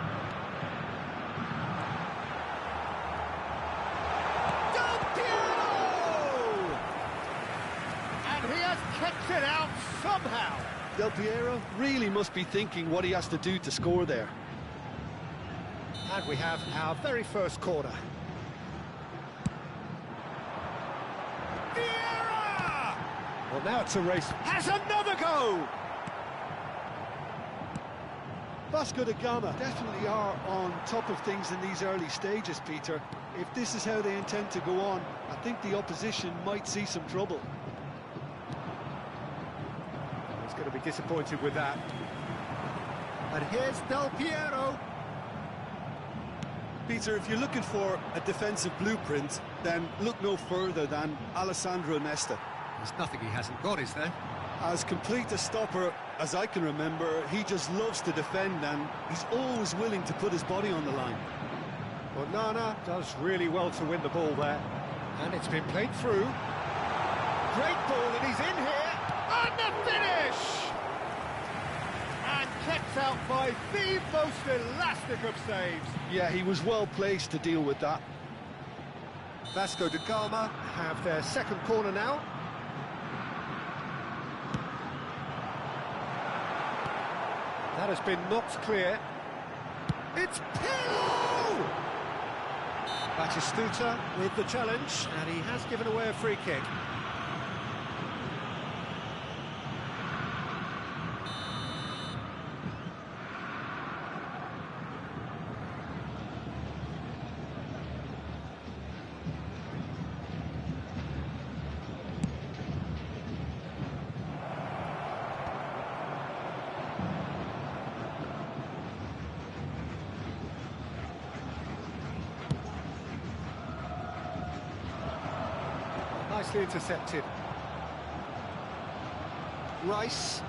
S1: Del Piero! And he has kept it out somehow.
S2: Del Piero really must be thinking what he has to do to score there.
S1: And we have our very first corner. Vieira! Well, now it's a race. Has another go!
S2: Vasco da Gama definitely are on top of things in these early stages, Peter. If this is how they intend to go on, I think the opposition might see some trouble.
S1: He's going to be disappointed with that. And here's Del Piero.
S2: Peter, if you're looking for a defensive blueprint, then look no further than Alessandro Nesta.
S1: There's nothing he hasn't got, is there?
S2: As complete a stopper as I can remember, he just loves to defend and he's always willing to put his body on the line.
S1: Well, Nana does really well to win the ball there. And it's been played through. Great ball, and he's in here. And the finish! And kept out by the most elastic of saves.
S2: Yeah, he was well placed to deal with that.
S1: Vasco da Gama have their second corner now. That has been knocked clear. It's Pirlo! Batistuta with the challenge, and he has given away a free kick. Nicely intercepted. Rice.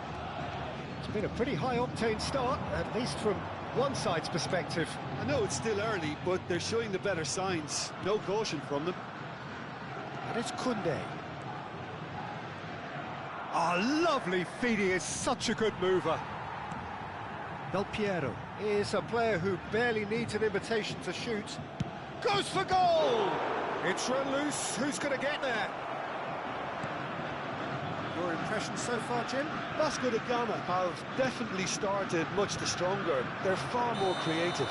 S1: It's been a pretty high-octane start, at least from one side's perspective.
S2: I know it's still early, but they're showing the better signs. No caution from them.
S1: And it's Koundé. Oh, lovely feed. He is such a good mover. Del Piero is a player who barely needs an invitation to shoot. Goes for goal! It's run loose. Who's going to get there? Your impression so far, Jim?
S2: Vasco da Gama have definitely started much the stronger. They're far more creative.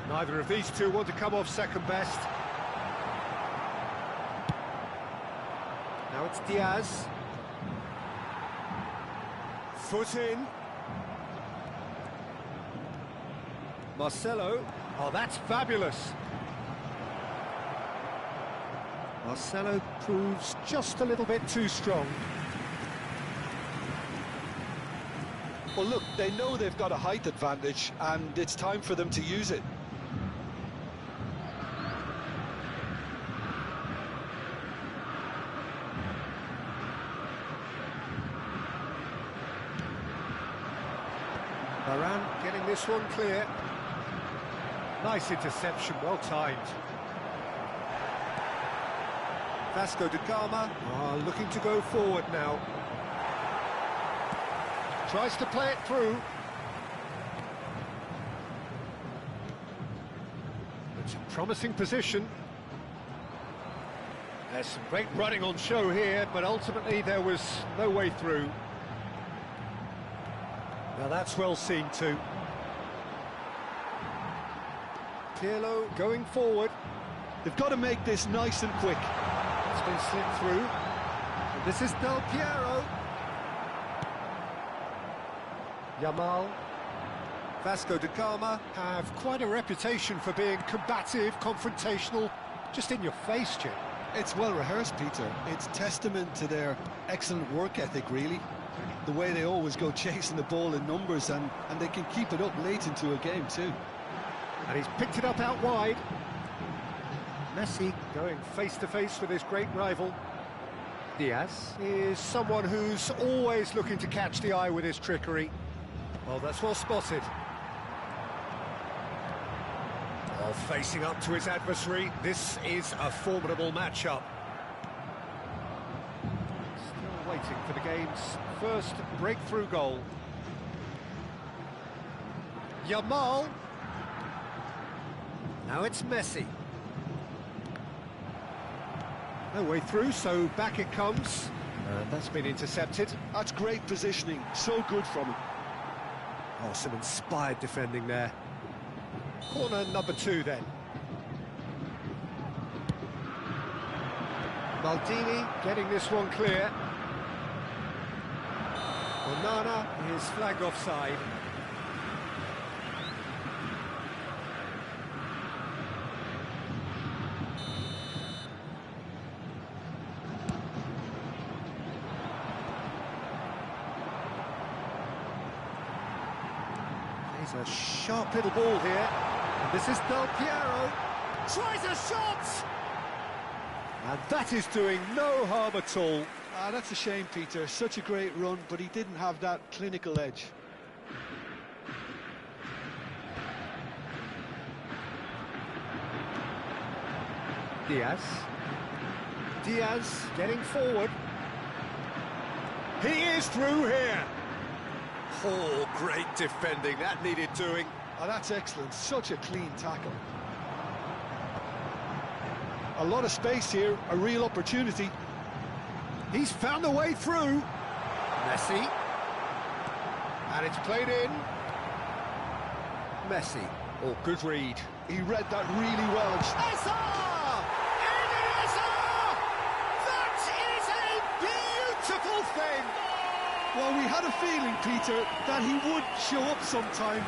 S1: Neither of these two want to come off second best. Now it's Diaz. Foot in. Marcelo. Oh, that's fabulous. Marcelo proves just a little bit too strong.
S2: Well, look, they know they've got a height advantage, and it's time for them to use it.
S1: Varane getting this one clear. Nice interception, well timed. Vasco da Gama are looking to go forward now. Tries to play it through. It's a promising position. There's some great running on show here, but ultimately there was no way through. Now that's well seen too. Pirlo going forward.
S2: They've got to make this nice and quick.
S1: It's been slipped through. This is Del Piero. Yamal. Vasco da Gama have quite a reputation for being combative, confrontational, just in your face, Jim.
S2: It's well rehearsed, Peter. It's testament to their excellent work ethic, really. The way they always go chasing the ball in numbers, and they can keep it up late into a game too.
S1: And he's picked it up out wide. Messi going face-to-face with his great rival. Diaz is someone who's always looking to catch the eye with his trickery. Oh, that's well spotted. Oh, facing up to his adversary, this is a formidable matchup. Still waiting for the game's first breakthrough goal. Yamal. Now it's Messi. No way through, so back it comes. And that's been intercepted.
S2: That's great positioning, so good from him.
S1: Oh, some inspired defending there. Corner number 2 then. Maldini getting this one clear. Onana is flagged offside. He's a sharp little ball here. This is Del Piero. Tries a shot! And that is doing no harm at all.
S2: That's a shame, Peter. Such a great run, but he didn't have that clinical edge.
S1: Diaz. Diaz getting forward. He is through here. Oh, great defending. That needed doing.
S2: Oh, that's excellent. Such a clean tackle. A lot of space here, a real opportunity.
S1: He's found a way through. Messi. And it's played in. Messi. Oh, good read.
S2: He read that really well.
S1: Esa! That is a beautiful thing!
S2: Well, we had a feeling, Peter, that he would show up sometime,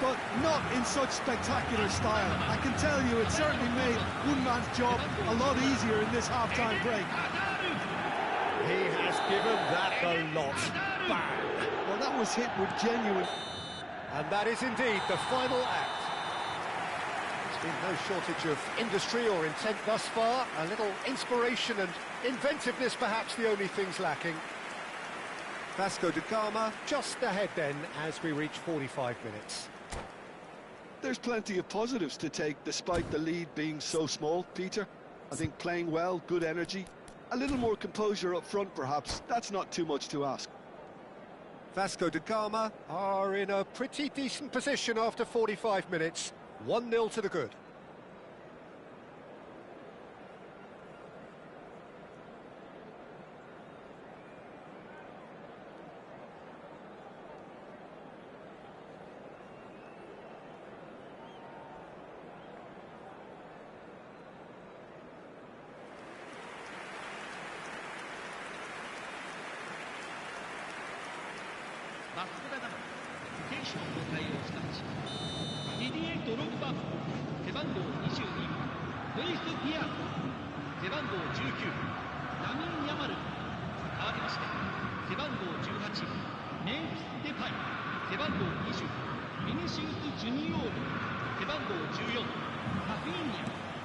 S2: but not in such spectacular style. I can tell you it certainly made one man's job a lot easier in this half-time break.
S1: He has given that a lot. Bang!
S2: Well, that was hit with genuine...
S1: And that is indeed the final act. There's been no shortage of industry or intent thus far. A little inspiration and inventiveness, perhaps the only things lacking. Vasco da Gama just ahead then as we reach 45 minutes.
S2: There's plenty of positives to take despite the lead being so small, Peter. I think playing well, good energy, a little more composure up front perhaps. That's not too much to ask.
S1: Vasco da Gama are in a pretty decent position after 45 minutes. 1-0 to the good.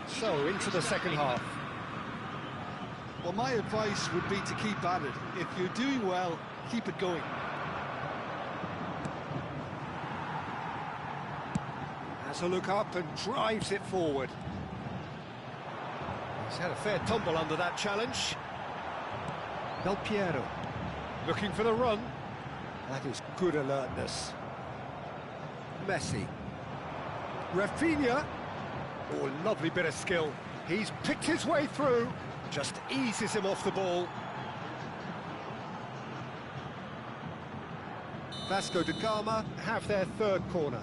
S1: So, into the second half.
S2: Well, my advice would be to keep at it. If you're doing well, keep it going.
S1: Has a look up and drives it forward. He's had a fair tumble under that challenge. Del Piero looking for the run. That is good alertness. Messi. Rafinha. Oh, lovely bit of skill. He's picked his way through. Just eases him off the ball. Vasco da Gama have their third corner.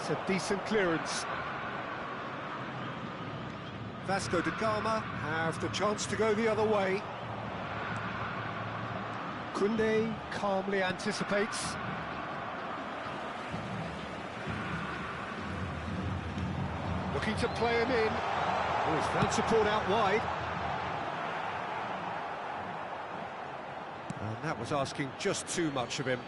S1: That's a decent clearance. Vasco da Gama have the chance to go the other way. Koundé calmly anticipates. Looking to play him in. Oh, he's found support out wide. And that was asking just too much of him.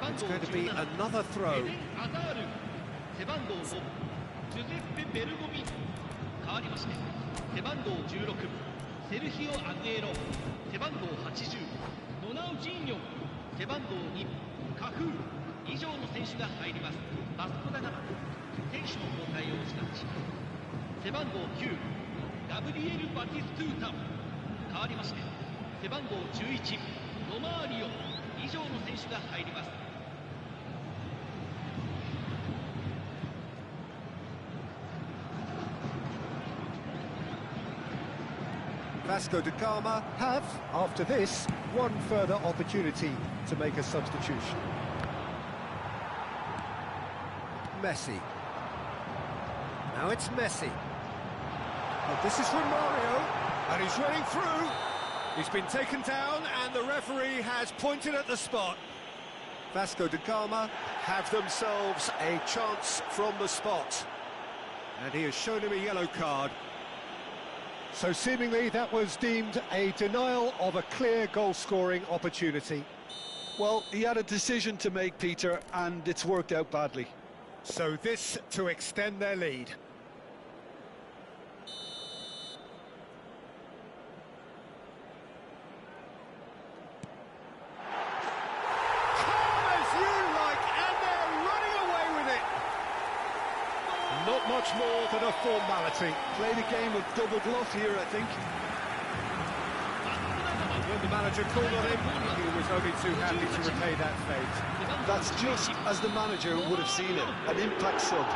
S1: It's going to be another throw. Vasco da Gama have, after this, one further opportunity to make a substitution. Messi. Now it's Messi. But this is from Mario, and he's running through. He's been taken down, and the referee has pointed at the spot. Vasco da Gama have themselves a chance from the spot. And he has shown him a yellow card. So seemingly that was deemed a denial of a clear goal-scoring opportunity.
S2: Well, he had a decision to make, Peter, and it's worked out badly.
S1: So this to extend their lead. Calm as you like, and they're running away with it. Not much more than a formality.
S2: Played a game of double bluff here, I think.
S1: When the manager called on him, he was only too happy to repay that fate.
S2: That's just as the manager would have seen it, an impact sub.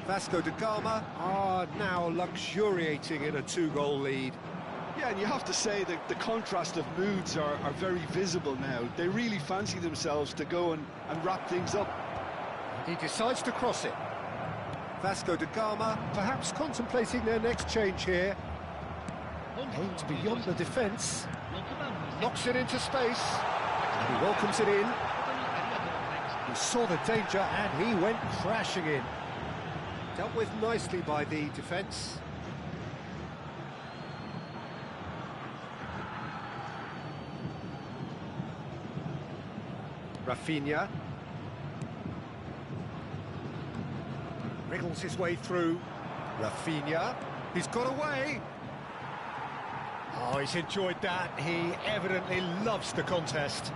S2: Vasco da Gama are now luxuriating in a two-goal lead. Yeah, and you have to say that the contrast of moods are very visible now. They really fancy themselves to go and wrap things up.
S1: He decides to cross it. Vasco da Gama perhaps contemplating their next change here. Aims beyond the defence. Knocks it into space. And he welcomes it in. He saw the danger and he went crashing in. Dealt with nicely by the defence. Rafinha. Wriggles his way through. Rafinha. He's got away. Oh, he's enjoyed that. He evidently loves the contest.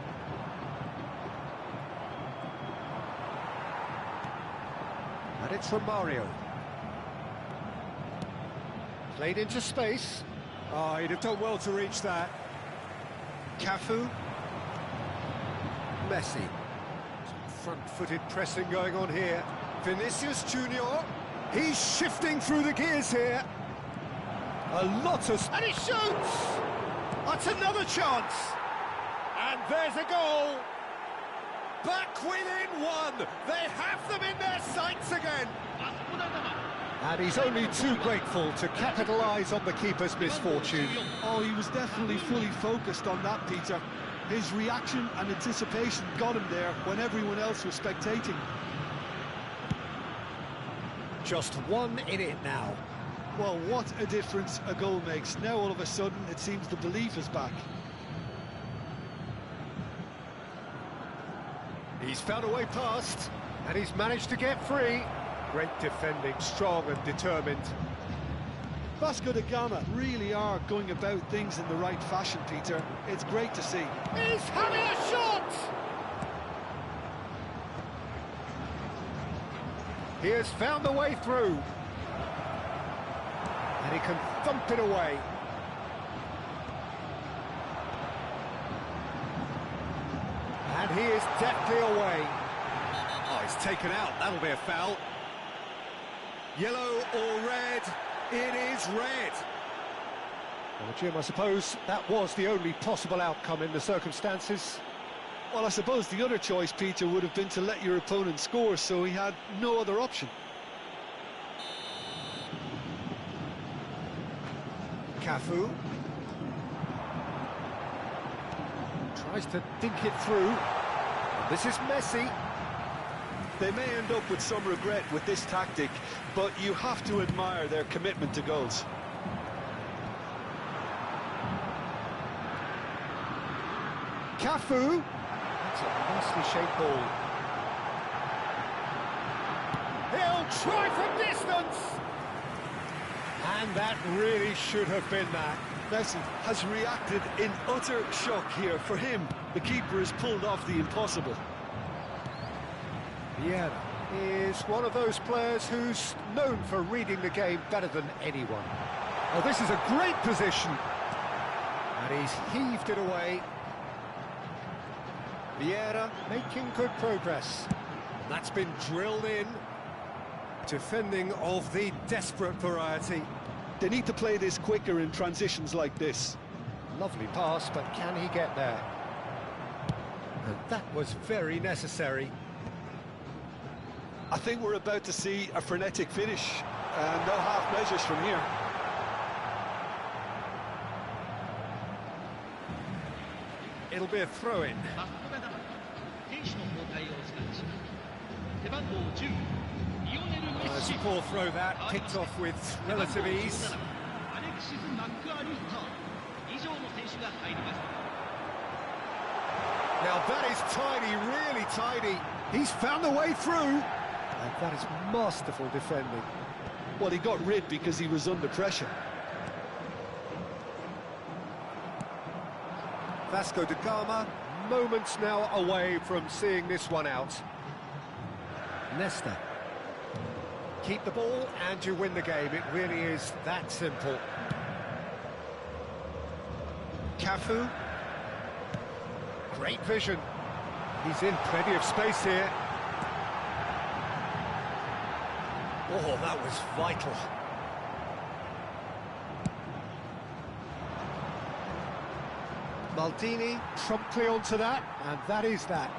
S1: And it's from Mario. Played into space. Oh, he'd have done well to reach that. Cafu. Messi. Some front-footed pressing going on here. Vinicius Junior. He's shifting through the gears here. A lot of... And he shoots! That's another chance. And there's a goal. Back within one. They have them in their sights again. And he's only too grateful to capitalise on the keeper's misfortune.
S2: Oh, he was definitely fully focused on that, Peter. His reaction and anticipation got him there when everyone else was spectating.
S1: Just one in it now.
S2: Well, what a difference a goal makes. Now all of a sudden it seems the belief is back.
S1: He's found a way past, and he's managed to get free. Great defending, strong and determined.
S2: Vasco da Gama really are going about things in the right fashion, Peter. It's great to see.
S1: He's having a shot! He has found a way through. And he can thump it away. And he is deftly away. Oh, he's taken out. That'll be a foul. Yellow or red? It is red. Well, Jim, I suppose that was the only possible outcome in the circumstances.
S2: Well, I suppose the other choice, Peter, would have been to let your opponent score, so he had no other option.
S1: Cafu tries to dink it through. This is Messi.
S2: They may end up with some regret with this tactic, but you have to admire their commitment to goals.
S1: Cafu. That's a nicely shaped ball. He'll try from distance. And that really should have been that.
S2: Messi has reacted in utter shock here. For him, the keeper has pulled off the impossible.
S1: Vieira is one of those players who's known for reading the game better than anyone. Oh, this is a great position. And he's heaved it away. Vieira making good progress. That's been drilled in. Defending of the desperate variety.
S2: They need to play this quicker in transitions like this.
S1: Lovely pass, but can he get there? And that was very necessary.
S2: I think we're about to see a frenetic finish, and no half measures from here.
S1: It'll be a throw-in. It's a poor throw that, picked off with relative ease. Now that is tidy, really tidy. He's found a way through. And that is masterful defending.
S2: Well, he got rid because he was under pressure.
S1: Vasco da Gama, moments now away from seeing this one out. Nesta. Keep the ball and you win the game. It really is that simple. Cafu. Great vision. He's in plenty of space here. Oh, that was vital. Maldini promptly onto that, and that is that.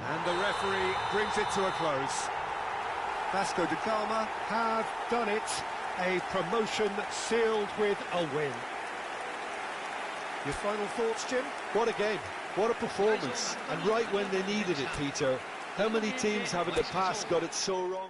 S1: And the referee brings it to a close. Vasco da Gama have done it. A promotion sealed with a win. Your final thoughts, Jim?
S2: What a game, what a performance, and right when they needed it, Peter. How many teams have in the past got it so wrong?